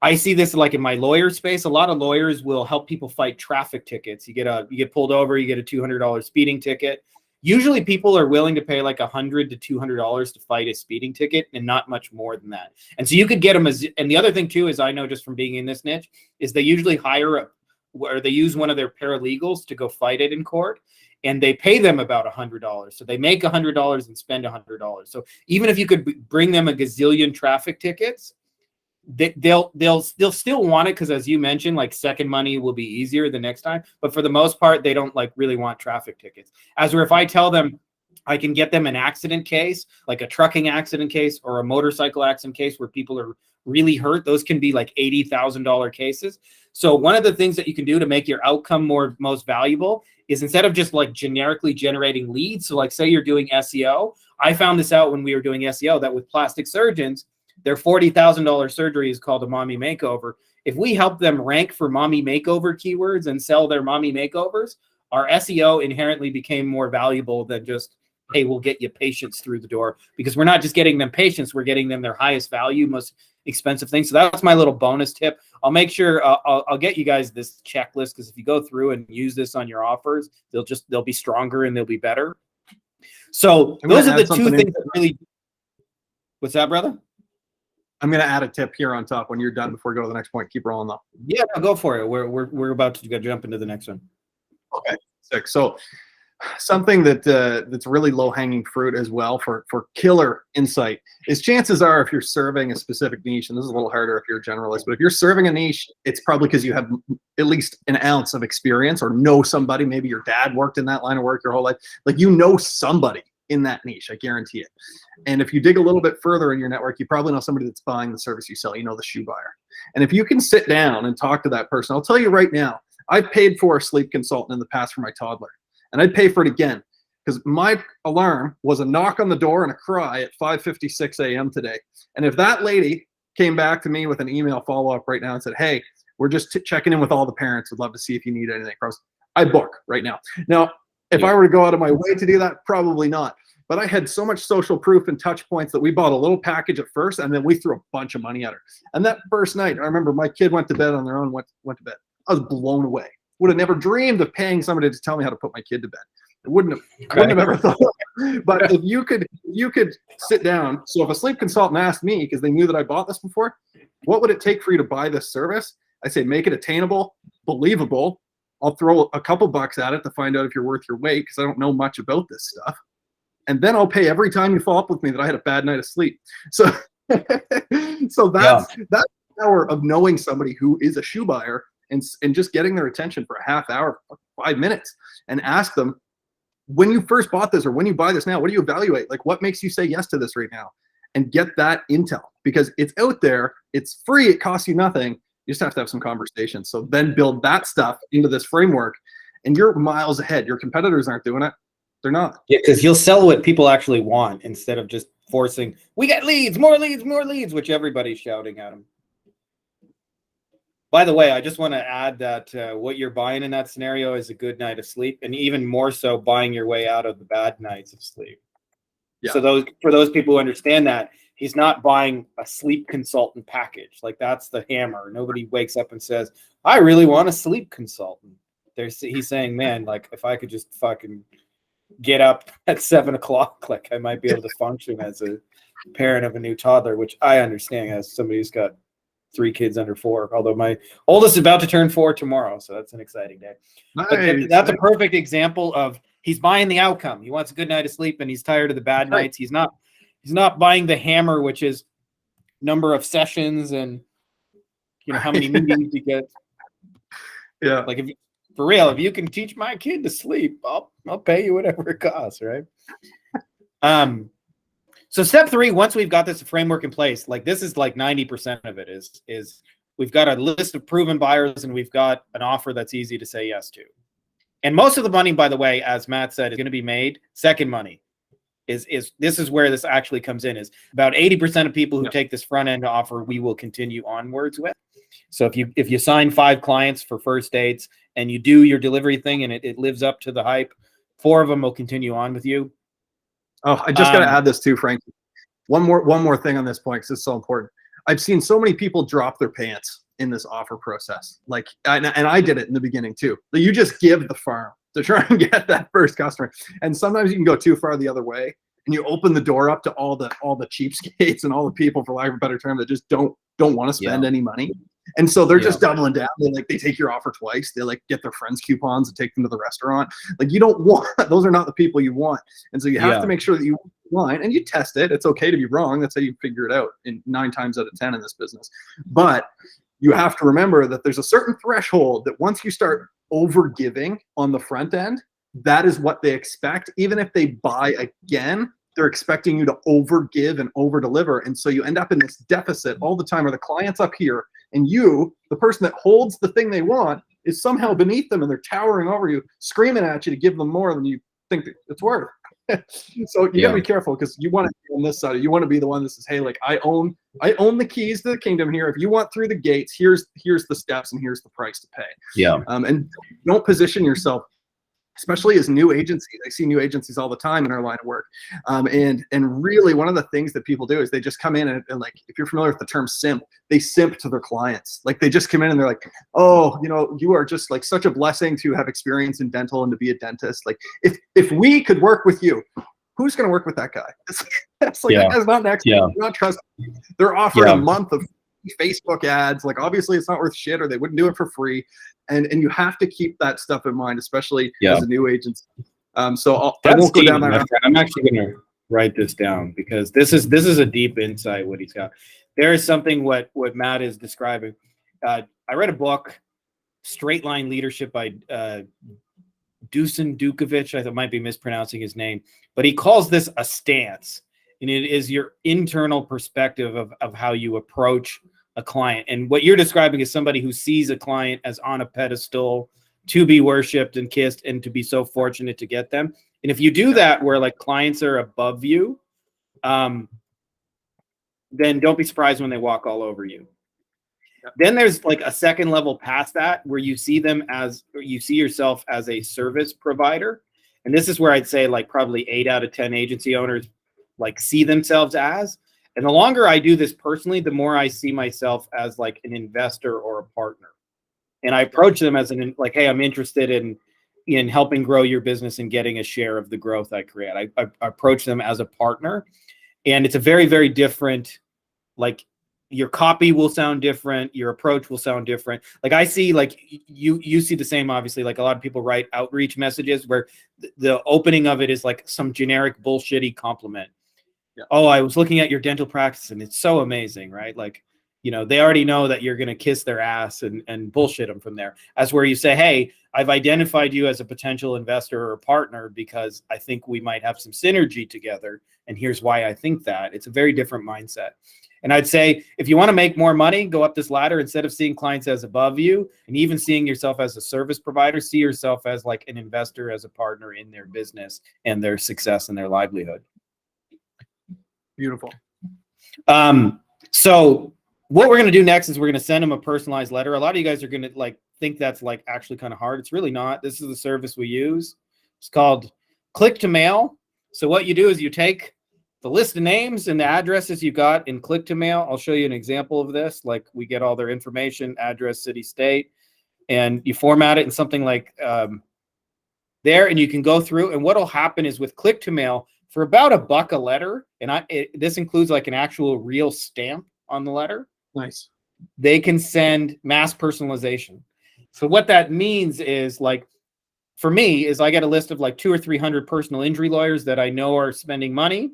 I see this like in my lawyer space. A lot of lawyers will help people fight traffic tickets. You get pulled over, you get a $200 speeding ticket. Usually people are willing to pay like $100 to $200 to fight a speeding ticket, and not much more than that. And so you could get them and the other thing too is, I know just from being in this niche, is they usually they use one of their paralegals to go fight it in court, and they pay them about $100. So they make $100 and spend $100. So even if you could bring them a gazillion traffic tickets, they'll still want it, because as you mentioned, like second money will be easier the next time, but for the most part they don't like really want traffic tickets. As where if I tell them I can get them an accident case, like a trucking accident case or a motorcycle accident case where people are really hurt, those can be like $80,000 cases. So one of the things that you can do to make your outcome most valuable is, instead of just like generically generating leads, so like say you're doing SEO, I found this out when we were doing SEO, that with plastic surgeons, their $40,000 surgery is called a mommy makeover. If we help them rank for mommy makeover keywords and sell their mommy makeovers, our SEO inherently became more valuable than just, hey, we'll get you patients through the door, because we're not just getting them patients, we're getting them their highest value, most expensive thing. So that's my little bonus tip. I'll make sure I'll get you guys this checklist, because if you go through and use this on your offers, they'll be stronger and they'll be better. So those are the two things that really. What's that, brother? I'm going to add a tip here on top when you're done before we go to the next point. Keep rolling though. Yeah, no, go for it. We're about to jump into the next one. Okay, sick. So something that's really low hanging fruit as well for killer insight is, chances are if you're serving a specific niche, and this is a little harder if you're a generalist, but if you're serving a niche, it's probably because you have at least an ounce of experience or know somebody. Maybe your dad worked in that line of work your whole life. Like, you know somebody in that niche, I guarantee it. And if you dig a little bit further in your network, you probably know somebody that's buying the service you sell. You know the shoe buyer. And if you can sit down and talk to that person, I'll tell you right now, I've paid for a sleep consultant in the past for my toddler, and I'd pay for it again, because my alarm was a knock on the door and a cry at 5:56 a.m. today. And if that lady came back to me with an email follow-up right now and said, hey, we're just checking in with all the parents, would love to see if you need anything, I book right now. Now, if I were to go out of my way to do that, probably not. But I had so much social proof and touch points that we bought a little package at first, and then we threw a bunch of money at her. And that first night, I remember my kid went to bed on their own, went to bed. I was blown away. Would have never dreamed of paying somebody to tell me how to put my kid to bed. I wouldn't have ever thought. But if you could sit down. So if a sleep consultant asked me, because they knew that I bought this before, what would it take for you to buy this service? I say, make it attainable, believable. I'll throw a couple bucks at it to find out if you're worth your weight, because I don't know much about this stuff. And then I'll pay every time you follow up with me that I had a bad night of sleep. So, so that's the power of knowing somebody who is a shoe buyer, and just getting their attention for a half hour, 5 minutes, and ask them, when you first bought this or when you buy this now, what do you evaluate? Like, what makes you say yes to this right now? And get that intel, because it's out there, it's free, it costs you nothing. You just have to have some conversations. So then build that stuff into this framework, and you're miles ahead. Your competitors aren't doing it. They're not. Yeah, because you'll sell what people actually want instead of just forcing, we got leads, more leads, which everybody's shouting at them. By the way, I just want to add that what you're buying in that scenario is a good night of sleep, and even more so buying your way out of the bad nights of sleep. Yeah. So for those people who understand that, he's not buying a sleep consultant package. Like, that's the hammer. Nobody wakes up and says, I really want a sleep consultant. He's saying, man, like, if I could just fucking get up at 7 o'clock, like, I might be able to function as a parent of a new toddler, which I understand as somebody who's got 3 kids under 4, although my oldest is about to turn 4 tomorrow, so that's an exciting day. Nice. That's a perfect example of, he's buying the outcome. He wants a good night of sleep, and he's tired of the bad nights. He's not buying the hammer, which is number of sessions and, you know, how many meetings you get. Yeah, like, for real, if you can teach my kid to sleep, I'll pay you whatever it costs, right? So step 3, once we've got this framework in place, like, this is like 90% of it is we've got a list of proven buyers, and we've got an offer that's easy to say yes to. And most of the money, by the way, as Matt said, is going to be made second money. This is where this actually comes in, is about 80% of people who take this front end offer, we will continue onwards with. So if you sign 5 clients for first dates and you do your delivery thing and it lives up to the hype, 4 of them will continue on with you. Oh, I just got to add this too, Frank. One more thing on this point, because it's so important. I've seen so many people drop their pants in this offer process. Like, and I did it in the beginning too. You just give the farm to try and get that first customer. And sometimes you can go too far the other way, and you open the door up to all the cheapskates and all the people, for lack of a better term, that just don't want to spend any money. And so they're just doubling down. They take your offer twice. They like get their friends' coupons and take them to the restaurant. Like, you don't want, those are not the people you want. And so you have to make sure that you line and you test it. It's okay to be wrong. That's how you figure it out in 9 times out of 10 in this business. But you have to remember that there's a certain threshold that once you start over giving on the front end, that is what they expect. Even if they buy again, they're expecting you to over give and over deliver. And so you end up in this deficit all the time, or the client's up here and you, the person that holds the thing they want, is somehow beneath them, and they're towering over you, screaming at you to give them more than you think it's worth. So you gotta be careful, because you want to be on this side. You want to be the one that says, hey, like, I own the keys to the kingdom here. If you want through the gates, here's the steps and here's the price to pay. And don't position yourself, especially as new agencies. I see new agencies all the time in our line of work. And really, one of the things that people do is they just come in and like, if you're familiar with the term simp, they simp to their clients. Like, they just come in and they're like, oh, you are just like such a blessing to have experience in dental and to be a dentist. Like, if we could work with you, who's going to work with that guy? It's like, that's not next. Not trust. They're offering a month of Facebook ads. Like, obviously it's not worth shit, or they wouldn't do it for free. And you have to keep that stuff in mind, especially as a new agency. So I won't go down that. I'm actually going to write this down, because this is a deep insight what he's got. There is something what Matt is describing. I read a book, Straight Line Leadership, by Dusan Dukovic. I might be mispronouncing his name, but he calls this a stance, and it is your internal perspective of how you approach a client. And what you're describing is somebody who sees a client as on a pedestal to be worshipped and kissed, and to be so fortunate to get them. And if you do that where like clients are above you, then don't be surprised when they walk all over you. Then there's like a second level past that, where you see yourself as a service provider. And this is where I'd say like probably 8 out of 10 agency owners like see themselves as. And the longer I do this personally, the more I see myself as like an investor or a partner. And I approach them as like, hey, I'm interested in helping grow your business and getting a share of the growth I create. I approach them as a partner, and it's a very, very different, like, your copy will sound different. Your approach will sound different. Like, I see, like, you see the same, obviously. Like, a lot of people write outreach messages where the opening of it is like some generic bullshitty compliment. Oh, I was looking at your dental practice and it's so amazing, right? Like, they already know that you're going to kiss their ass and bullshit them from there. As where you say, hey, I've identified you as a potential investor or a partner because I think we might have some synergy together. And here's why I think that. It's a very different mindset. And I'd say, if you want to make more money, go up this ladder. Instead of seeing clients as above you and even seeing yourself as a service provider, see yourself as like an investor, as a partner in their business and their success and their livelihood. Beautiful. So what we're going to do next is we're going to send them a personalized letter. A lot of you guys are going to like think that's like actually kind of hard. It's really not. This is the service we use. It's called click to mail. So what you do is you take the list of names and the addresses you got in click to mail. I'll show you an example of this. Like, we get all their information, address, city, state, and you format it in something like there, and you can go through. And what'll happen is with click to mail, for about $1 a letter, and this includes like an actual real stamp on the letter. Nice. They can send mass personalization. So what that means is, like, for me, is I get a list of like 200 or 300 personal injury lawyers that I know are spending money,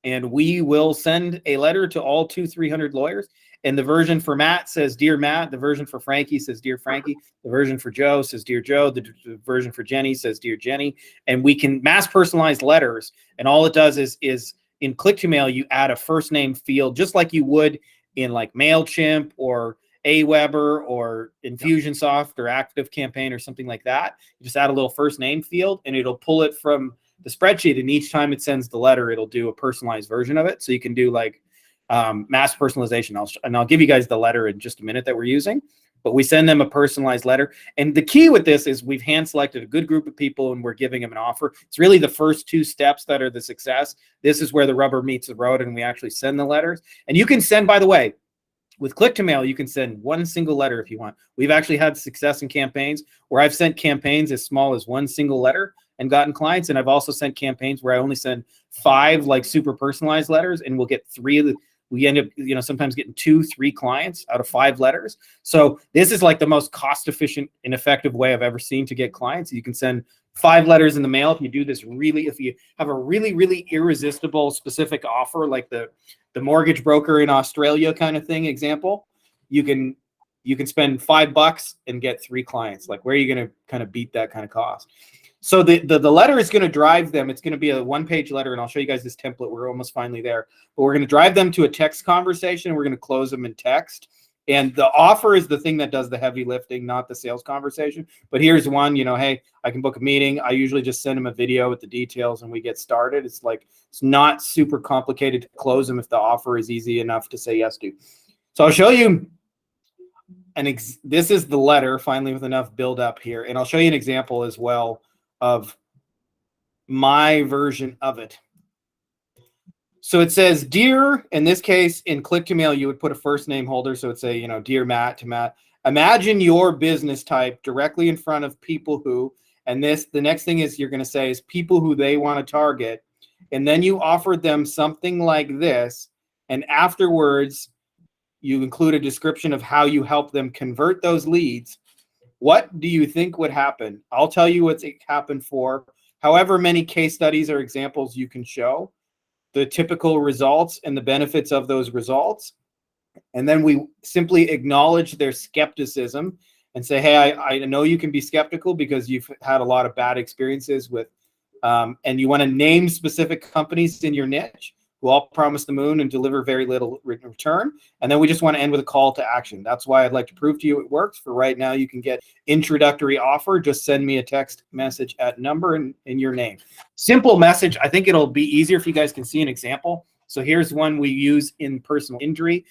and we will send a letter to all 200-300 lawyers. And the version for Matt says, Dear Matt. The version for Frankie says, Dear Frankie. The version for Joe says, Dear Joe. The version for Jenny says, Dear Jenny. And we can mass personalize letters. And all it does is in click to mail, you add a first name field, just like you would in like MailChimp or Aweber or Infusionsoft or Active Campaign or something like that. You just add a little first name field, and it'll pull it from the spreadsheet. And each time it sends the letter, it'll do a personalized version of it. So you can do like mass personalization. I'll give you guys the letter in just a minute that we're using. but we send them a personalized letter. And the key with this is we've hand selected a good group of people and we're giving them an offer. It's really the first 2 steps that are the success. This is where the rubber meets the road and we actually send the letters. And you can send, by the way, with click to mail, you can send 1 single letter if you want. We've actually had success in campaigns where I've sent campaigns as small as 1 single letter and gotten clients. And I've also sent campaigns where I only send 5 like super personalized letters and we'll get 3 of the, we end up, sometimes getting 2, 3 clients out of 5 letters. So this is like the most cost efficient and effective way I've ever seen to get clients. You can send 5 letters in the mail. If you do this if you have a really irresistible specific offer, like the mortgage broker in Australia kind of thing example, you can spend $5 and get 3 clients. Like, where are you going to kind of beat that kind of cost? So the letter is going to drive them. It's going to be a 1-page letter, and I'll show you guys this template. We're almost finally there. But we're going to drive them to a text conversation. We're going to close them in text. And the offer is the thing that does the heavy lifting, not the sales conversation. But here's one, hey, I can book a meeting. I usually just send them a video with the details and we get started. It's not super complicated to close them if the offer is easy enough to say yes to. So I'll show you. This is the letter, finally, with enough build up here. And I'll show you an example as well of my version of it. So it says, dear, in this case, in click to mail, you would put a first name holder. So it'd say, dear Matt to Matt. Imagine your business type directly in front of people who, and the next thing is you're going to say is people who they want to target. And then you offered them something like this. And afterwards, you include a description of how you help them convert those leads. What do you think would happen? I'll tell you what's happened for however many case studies or examples you can show, the typical results and the benefits of those results. And then we simply acknowledge their skepticism and say, hey, I know you can be skeptical because you've had a lot of bad experiences with, and you want to name specific companies in your niche who all promise the moon and deliver very little return. And then we just want to end with a call to action. That's why I'd like to prove to you it works. For right now, you can get introductory offer. Just send me a text message at number and your name. Simple message. I think it'll be easier if you guys can see an example. So here's one we use in personal injury.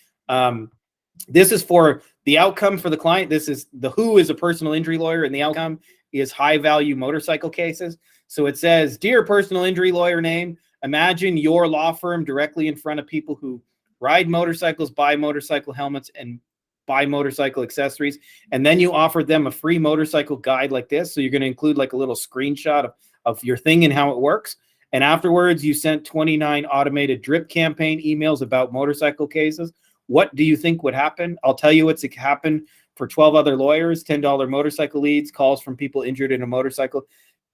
This is for the outcome for the client. This is the who is a personal injury lawyer, and the outcome is high value motorcycle cases. So it says, dear personal injury lawyer name, imagine your law firm directly in front of people who ride motorcycles, buy motorcycle helmets, and buy motorcycle accessories. And then you offered them a free motorcycle guide like this. So you're going to include like a little screenshot of your thing and how it works. And afterwards, you sent 29 automated drip campaign emails about motorcycle cases. What do you think would happen? I'll tell you what's happened for 12 other lawyers: $10 motorcycle leads, calls from people injured in a motorcycle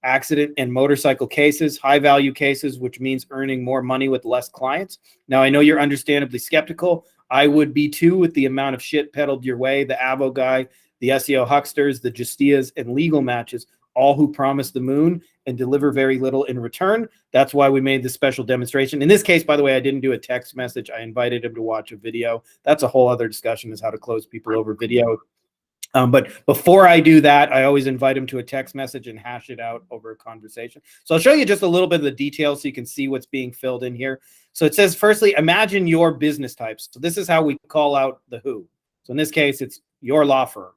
accident, and motorcycle cases, high value cases, which means earning more money with less clients. Now, I know you're understandably skeptical. I would be too, with the amount of shit peddled your way, the Avo guy, the SEO hucksters, the Justias, and legal matches, all who promise the moon and deliver very little in return. That's why we made this special demonstration. In this case, by the way, I didn't do a text message. I invited him to watch a video. That's a whole other discussion, is how to close people over video. But before I do that, I always invite him to a text message and hash it out over a conversation. So I'll show you just a little bit of the details so you can see what's being filled in here. So it says, firstly, imagine your business types. So this is how we call out the who. So in this case, it's your law firm.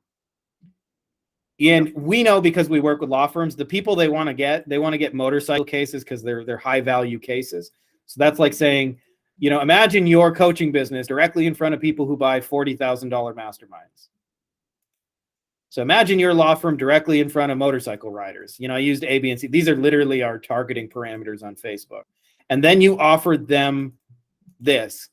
And we know, because we work with law firms, the people they want to get motorcycle cases because they're high value cases. So that's like saying, imagine your coaching business directly in front of people who buy $40,000 masterminds. So imagine your law firm directly in front of motorcycle riders. I used A, B, and C. These are literally our targeting parameters on Facebook. And then you offered them this.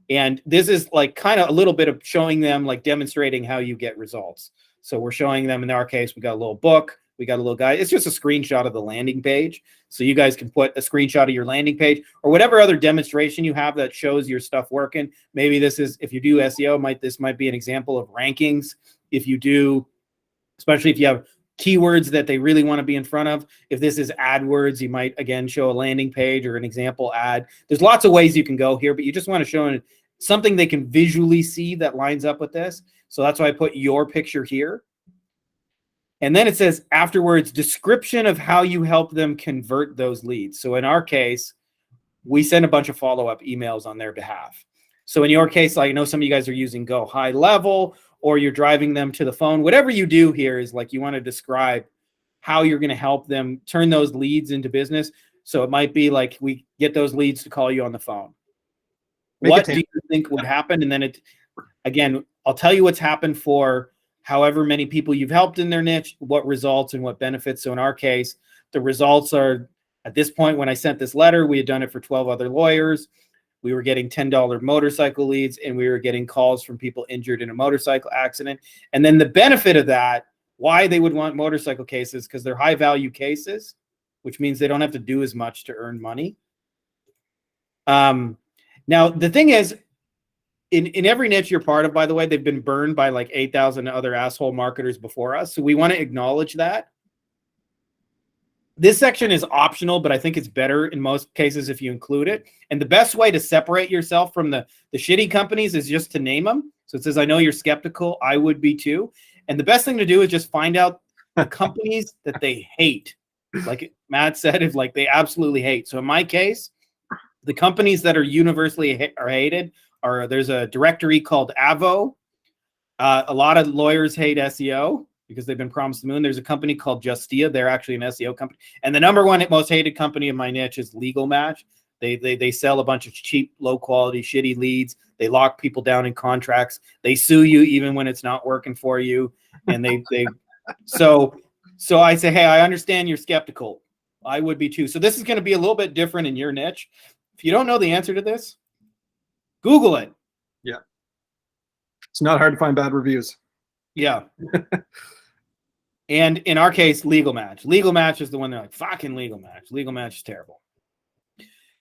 And this is like kind of a little bit of showing them, like demonstrating how you get results. So we're showing them, in our case, we got a little book, we got a little guide. It's just a screenshot of the landing page. So you guys can put a screenshot of your landing page or whatever other demonstration you have that shows your stuff working. Maybe this is, if you do SEO, this might be an example of rankings. If you do, especially if you have keywords that they really want to be in front of. If this is AdWords, you might, again, show a landing page or an example ad. There's lots of ways you can go here, but you just want to show something they can visually see that lines up with this. So that's why I put your picture here. And then it says afterwards, description of how you help them convert those leads. So in our case, we send a bunch of follow-up emails on their behalf. So in your case, I know some of you guys are using Go High Level, or you're driving them to the phone. Whatever you do here is like you want to describe how you're going to help them turn those leads into business. So it might be like we get those leads to call you on the phone. What do you think would happen? And then again, I'll tell you what's happened for however many people you've helped in their niche, what results and what benefits. So in our case, the results are, at this point, when I sent this letter, we had done it for 12 other lawyers. We were getting $10 motorcycle leads, and we were getting calls from people injured in a motorcycle accident. And then the benefit of that, why they would want motorcycle cases, because they're high value cases, which means they don't have to do as much to earn money. Now, the thing is, in every niche you're part of, by the way, they've been burned by like 8,000 other asshole marketers before us. So we want to acknowledge that. This section is optional, but I think it's better in most cases if you include it. And the best way to separate yourself from the shitty companies is just to name them. So it says, I know you're skeptical. I would be too. And the best thing to do is just find out the companies that they hate. Like Matt said, if like they absolutely hate. So in my case, the companies that are universally hated are, there's a directory called Avo. A lot of lawyers hate SEO because they've been promised the moon. There's a company called Justia. They're actually an SEO company. And the number one most hated company in my niche is Legal Match. They sell a bunch of cheap, low quality, shitty leads. They lock people down in contracts. They sue you even when it's not working for you. And so I say, hey, I understand you're skeptical. I would be too. So this is going to be a little bit different in your niche. If you don't know the answer to this, Google it. Yeah. It's not hard to find bad reviews. Yeah. And in our case, Legal Match. Legal Match is the one they're like, fucking Legal Match. Legal Match is terrible.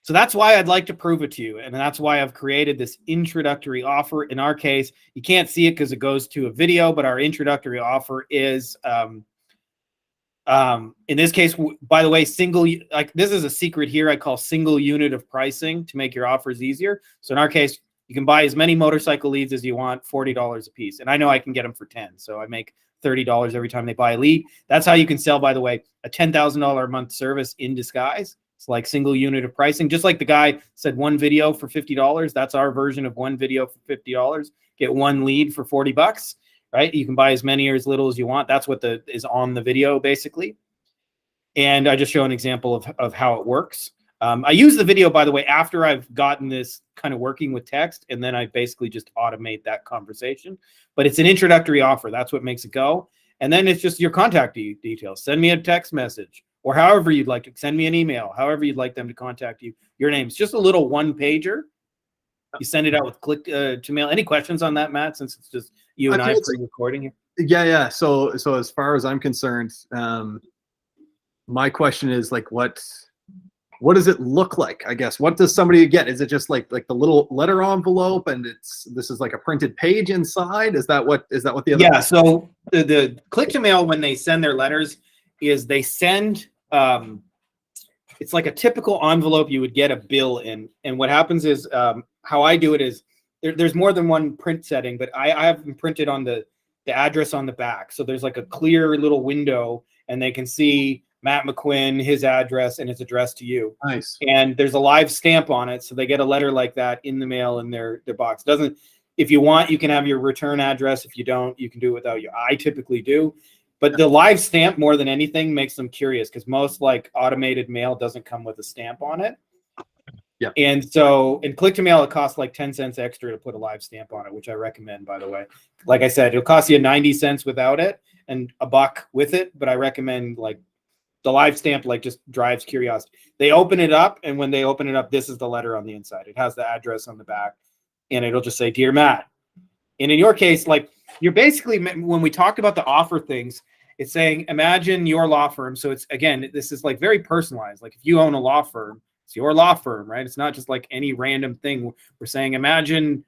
So that's why I'd like to prove it to you. And that's why I've created this introductory offer. In our case, you can't see it because it goes to a video, but our introductory offer is, in this case, by the way, this is a secret here. I call single unit of pricing to make your offers easier. So in our case, you can buy as many motorcycle leads as you want, $40 a piece. And I know I can get them for 10. So I make $30 every time they buy a lead. That's how you can sell, by the way, a $10,000 a month service in disguise. It's like single unit of pricing. Just like the guy said, one video for $50. That's our version of one video for $50. Get one lead for $40, right? You can buy as many or as little as you want. That's what is on the video, basically. And I just show an example of how it works. I use the video, by the way, after I've gotten this kind of working with text, and then I basically just automate that conversation. But it's an introductory offer. That's what makes it go. And then it's just your contact details. Send me a text message, or however you'd like to send me an email, however you'd like them to contact you. Your name's just a little one pager. You send it out with click to mail. Any questions on that, Matt, since it's just you and I pre-recording here? Yeah. So as far as I'm concerned, my question is like, what does it look like? I guess, what does somebody get? Is it just like the little letter envelope, and this is like a printed page inside? Is that what the other? Yeah. So the click to mail, when they send their letters, is they send it's like a typical envelope you would get a bill in. And what happens is, how I do it is there's more than one print setting, but I have them printed on the address on the back. So there's like a clear little window, and they can see Matt McQuinn, his address, and it's addressed to you. Nice. And there's a live stamp on it, so they get a letter like that in the mail in their box. If you want, you can have your return address. If you don't, you can do it without you. I typically do. But the live stamp, more than anything, makes them curious, because most like automated mail doesn't come with a stamp on it. Yeah. And so in click to mail, it costs like 10 cents extra to put a live stamp on it, which I recommend, by the way. Like I said, it'll cost you 90 cents without it and $1 with it. But I recommend like the live stamp, like just drives curiosity. They open it up, and when they open it up, this is the letter on the inside. It has the address on the back, and it'll just say, Dear Matt. And in your case, like you're basically, when we talked about the offer things, it's saying, imagine your law firm. So it's, again, this is like very personalized. Like if you own a law firm, it's your law firm, right? It's not just like any random thing. We're saying, imagine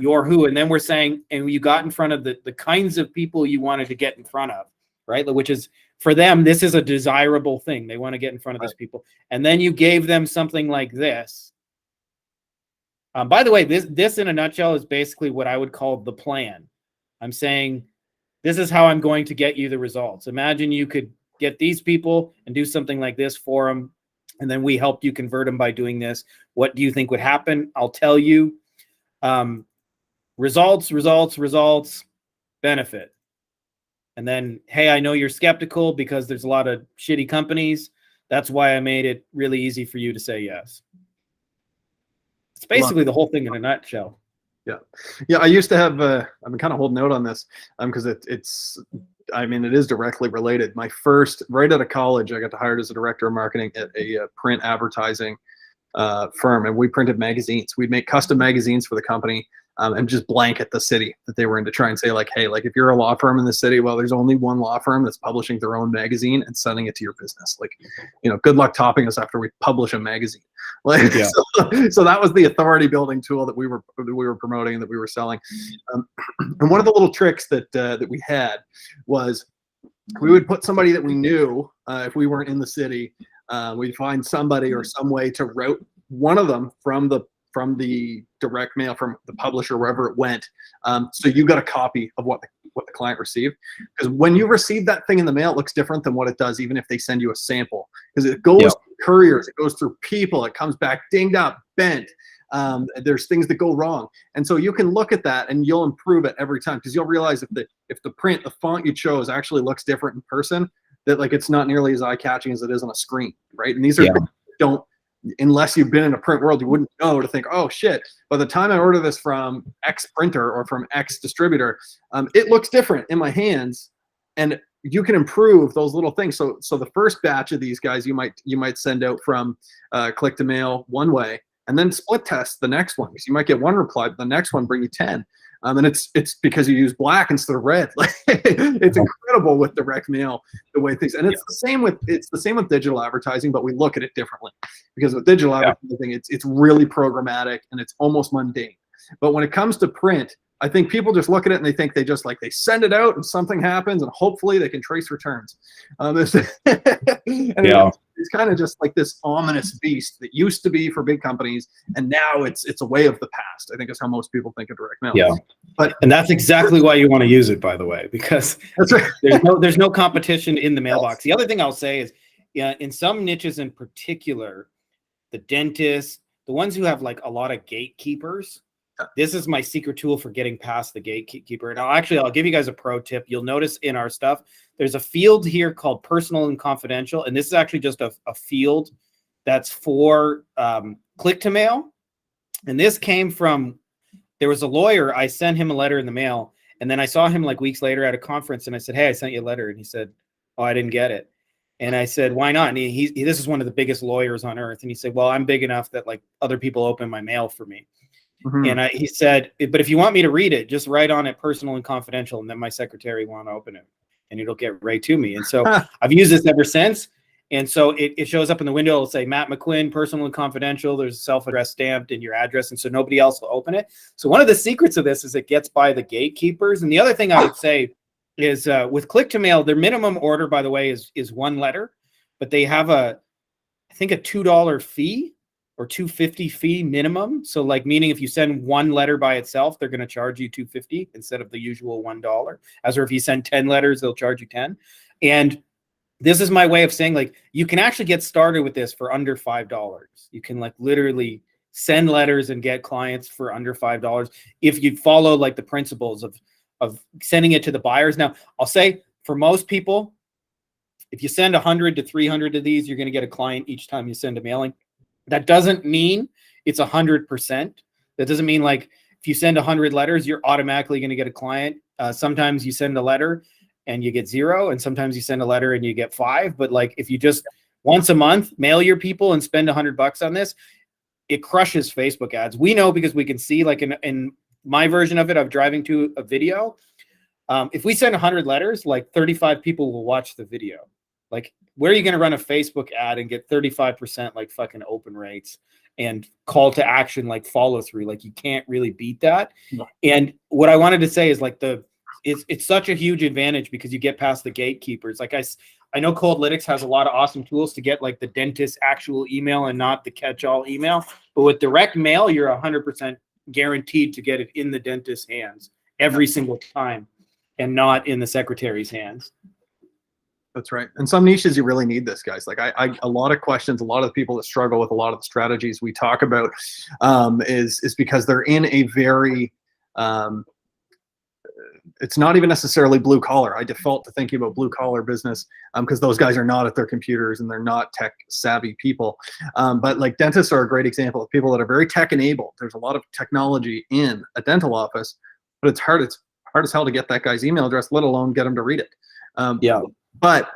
your who, and then we're saying, and you got in front of the kinds of people you wanted to get in front of, right? Which is, for them, this is a desirable thing. They want to get in front of these people. And then you gave them something like this. By the way, this in a nutshell is basically what I would call the plan. I'm saying, this is how I'm going to get you the results. Imagine you could get these people and do something like this for them, and then we helped you convert them by doing this. What do you think would happen? I'll tell you. Results. benefit. And then, hey, I know you're skeptical because there's a lot of shitty companies. That's why I made it really easy for you to say yes. It's basically the whole thing in a nutshell. Yeah. Yeah. I used to have, I've been kind of holding out on this because it's, I mean, it is directly related. My first, right out of college, I got hired as a director of marketing at a print advertising firm, and we printed magazines. We'd make custom magazines for the company and just blanket the city that they were in to try and say like, hey, like if you're a law firm in the city, well, there's only one law firm that's publishing their own magazine and sending it to your business. Like, you know, good luck topping us after we publish a magazine. Like, Yeah. so that was the authority building tool that we were promoting and that we were selling. And one of the little tricks that we had was we would put somebody that we knew if we weren't in the city. We'd find somebody or some way to route one of them from the direct mail from the publisher wherever it went. So you got a copy of what the client received, because when you receive that thing in the mail, it looks different than what it does even if they send you a sample, because it goes through couriers, it goes through people, it comes back dinged up, bent. There's things that go wrong, and so you can look at that and you'll improve it every time, because you'll realize if the print, the font you chose actually looks different in person, that like it's not nearly as eye-catching as it is on a screen, right? And these are things that don't, unless you've been in a print world, you wouldn't know to think, oh shit, by the time I order this from X printer or from X distributor, it looks different in my hands, and you can improve those little things. So the first batch of these guys you might send out from click to mail one way, and then split test the next one, because you might get one reply, but the next one bring you 10. And it's because you use black instead of red. It's incredible with direct mail, the way things, and it's the same with digital advertising, but we look at it differently, because with digital advertising, it's really programmatic and it's almost mundane. But when it comes to print, I think people just look at it and they think they send it out and something happens and hopefully they can trace returns. It's kind of just like this ominous beast that used to be for big companies, and now it's a way of the past, I think, is how most people think of direct mail. Yeah, and that's exactly why you want to use it, by the way, because that's right. there's no competition in the mailbox. The other thing I'll say is, in some niches in particular, the dentists, the ones who have like a lot of gatekeepers, this is my secret tool for getting past the gatekeeper. And I'll give you guys a pro tip. You'll notice in our stuff, there's a field here called personal and confidential. And this is actually just a field that's for click to mail. And this came from, there was a lawyer, I sent him a letter in the mail. And then I saw him like weeks later at a conference, and I said, hey, I sent you a letter. And he said, oh, I didn't get it. And I said, why not? And he this is one of the biggest lawyers on earth. And he said, well, I'm big enough that like other people open my mail for me. And he said, but if you want me to read it, just write on it personal and confidential, and then my secretary won't open it, and it'll get right to me. And so I've used this ever since. And so it shows up in the window. It'll say Matt McQuinn, personal and confidential. There's a self-address stamped in your address, and so nobody else will open it. So one of the secrets of this is it gets by the gatekeepers. And the other thing I would say is with click to mail, their minimum order, by the way, is one letter, but they have I think a $2 fee or $2.50 fee minimum. So like, meaning if you send one letter by itself, they're going to charge you $2.50 instead of the usual $1. As or if you send 10 letters, they'll charge you 10. And this is my way of saying, like, you can actually get started with this for under $5. You can like literally send letters and get clients for under $5 if you follow like the principles of sending it to the buyers. Now, I'll say for most people, if you send 100 to 300 of these, you're going to get a client each time you send a mailing. That doesn't mean it's 100%. That doesn't mean like if you send 100 letters, you're automatically going to get a client. Sometimes you send a letter and you get 0, and sometimes you send a letter and you get 5. But like if you just once a month mail your people and spend $100 on this, it crushes Facebook ads. We know, because we can see like in my version of it, of driving to a video. If we send 100 letters, like 35 people will watch the video. Like, where are you going to run a Facebook ad and get 35% like fucking open rates and call to action, like follow through? Like, you can't really beat that. No. And what I wanted to say is like it's such a huge advantage because you get past the gatekeepers. Like I know Coldlytics has a lot of awesome tools to get like the dentist's actual email and not the catch-all email. But with direct mail, you're 100% guaranteed to get it in the dentist's hands every single time and not in the secretary's hands. That's right. In some niches, you really need this, guys. Like a lot of questions, a lot of the people that struggle with a lot of the strategies we talk about is because they're in a very it's not even necessarily blue collar. I default to thinking about blue collar business because those guys are not at their computers and they're not tech savvy people. But like dentists are a great example of people that are very tech enabled. There's a lot of technology in a dental office, but it's hard as hell to get that guy's email address, let alone get him to read it. Yeah. But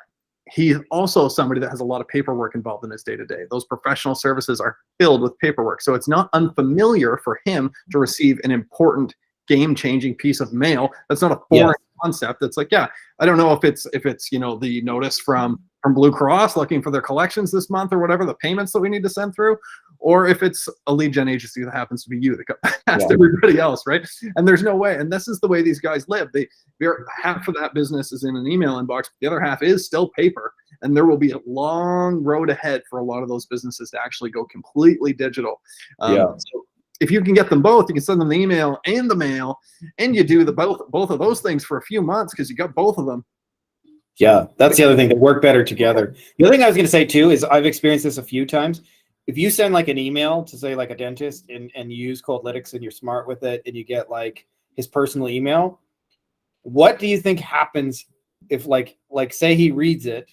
he's also somebody that has a lot of paperwork involved in his day-to-day. Those professional services are filled with paperwork. So it's not unfamiliar for him to receive an important game-changing piece of mail. That's not a foreign concept. It's like, yeah, I don't know if it's the notice from Blue Cross looking for their collections this month or whatever, the payments that we need to send through, or if it's a lead gen agency that happens to be you that got past everybody else, right? And there's no way. And this is the way these guys live. They're half of that business is in an email inbox. The other half is still paper. And there will be a long road ahead for a lot of those businesses to actually go completely digital. So if you can get them both, you can send them the email and the mail, and you do both of those things for a few months because you got both of them. Yeah, that's the other thing. They work better together. The other thing I was going to say too is I've experienced this a few times. If you send like an email to say like a dentist and you use Coldlytics and you're smart with it and you get like his personal email, what do you think happens if like say he reads it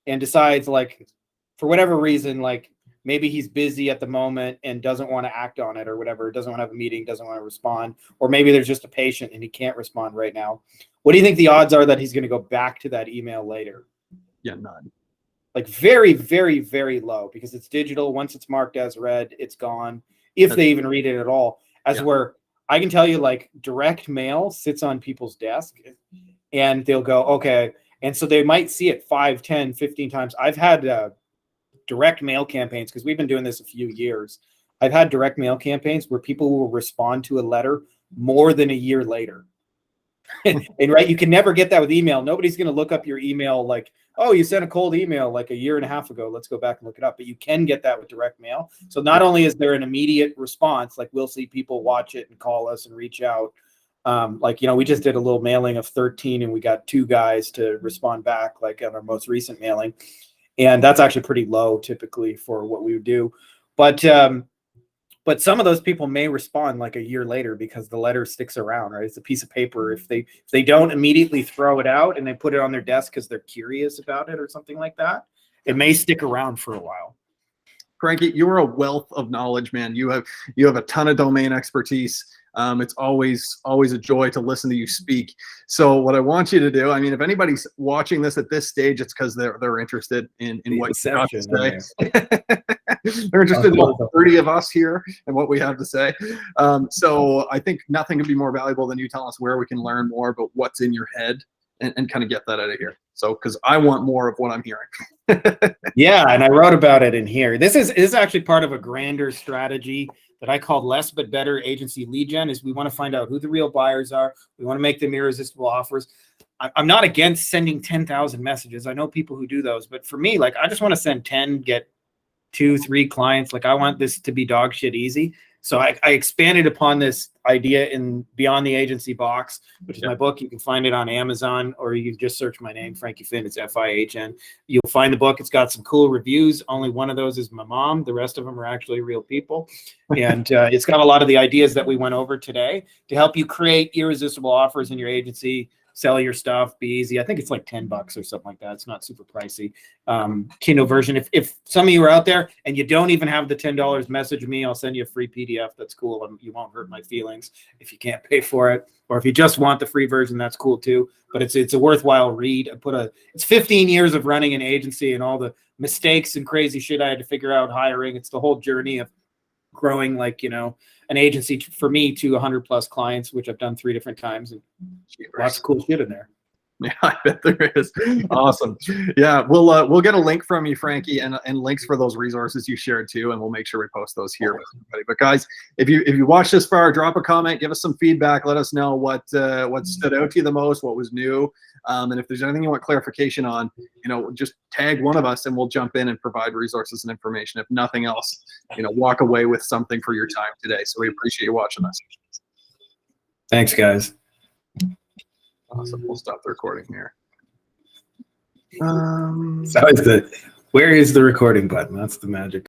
and decides like for whatever reason, like maybe he's busy at the moment and doesn't want to act on it or whatever, doesn't want to have a meeting, doesn't want to respond, or maybe there's just a patient and he can't respond right now. What do you think the odds are that he's going to go back to that email later? Yeah, none. Like very, very, very low because it's digital. Once it's marked as read, it's gone. If they even read it at all. Where I can tell you like direct mail sits on people's desk and they'll go, okay. And so they might see it 5, 10, 15 times. I've had direct mail campaigns because we've been doing this a few years. I've had direct mail campaigns where people will respond to a letter more than a year later. And right, you can never get that with email. Nobody's going to look up your email like, oh, you sent a cold email like a year and a half ago. Let's go back and look it up. But you can get that with direct mail. So not only is there an immediate response, like we'll see people watch it and call us and reach out. We just did a little mailing of 13 and we got 2 guys to respond back like on our most recent mailing. And that's actually pretty low typically for what we would do. But some of those people may respond like a year later because the letter sticks around, right? It's a piece of paper. If they don't immediately throw it out and they put it on their desk because they're curious about it or something like that, it may stick around for a while. Frankie, you're a wealth of knowledge, man. You have a ton of domain expertise. It's always a joy to listen to you speak. So what I want you to do, I mean, if anybody's watching this at this stage, it's because they're interested in what you have to say. They're interested in the 30 of us here and what we have to say. So I think nothing could be more valuable than you telling us where we can learn more about what's in your head and kind of get that out of here. So, because I want more of what I'm hearing. Yeah, and I wrote about it in here. This is actually part of a grander strategy that I called Less But Better Agency Lead Gen. Is we want to find out who the real buyers are. We want to make them irresistible offers. I'm not against sending 10,000 messages. I know people who do those, but for me, like I just want to send 10, get 2, 3 clients. Like I want this to be dog shit easy. So I expanded upon this idea in Beyond the Agency Box, which is my book. You can find it on Amazon, or you can just search my name, Frankie Fihn. It's Fihn. You'll find the book. It's got some cool reviews. Only one of those is my mom. The rest of them are actually real people. And it's got a lot of the ideas that we went over today to help you create irresistible offers in your agency, sell your stuff, be easy. I think it's like $10 or something like that. It's not super pricey. Kindle version. If some of you are out there and you don't even have the $10, message me. I'll send you a free PDF. That's cool. You won't hurt my feelings if you can't pay for it. Or if you just want the free version, that's cool too. But it's a worthwhile read. It's 15 years of running an agency and all the mistakes and crazy shit I had to figure out hiring. It's the whole journey of growing an agency for me to 100+ clients, which I've done 3 different times, and lots of cool shit in there. Yeah, I bet there is. Awesome. Yeah, we'll get a link from you, Frankie, and links for those resources you shared too, and we'll make sure we post those here with everybody. But guys, if you watched this far, drop a comment, give us some feedback, let us know what stood out to you the most, what was new, and if there's anything you want clarification on, just tag one of us and we'll jump in and provide resources and information. If nothing else, walk away with something for your time today. So we appreciate you watching us. Thanks, guys. Awesome. We'll stop the recording here. Where is the recording button? That's the magic.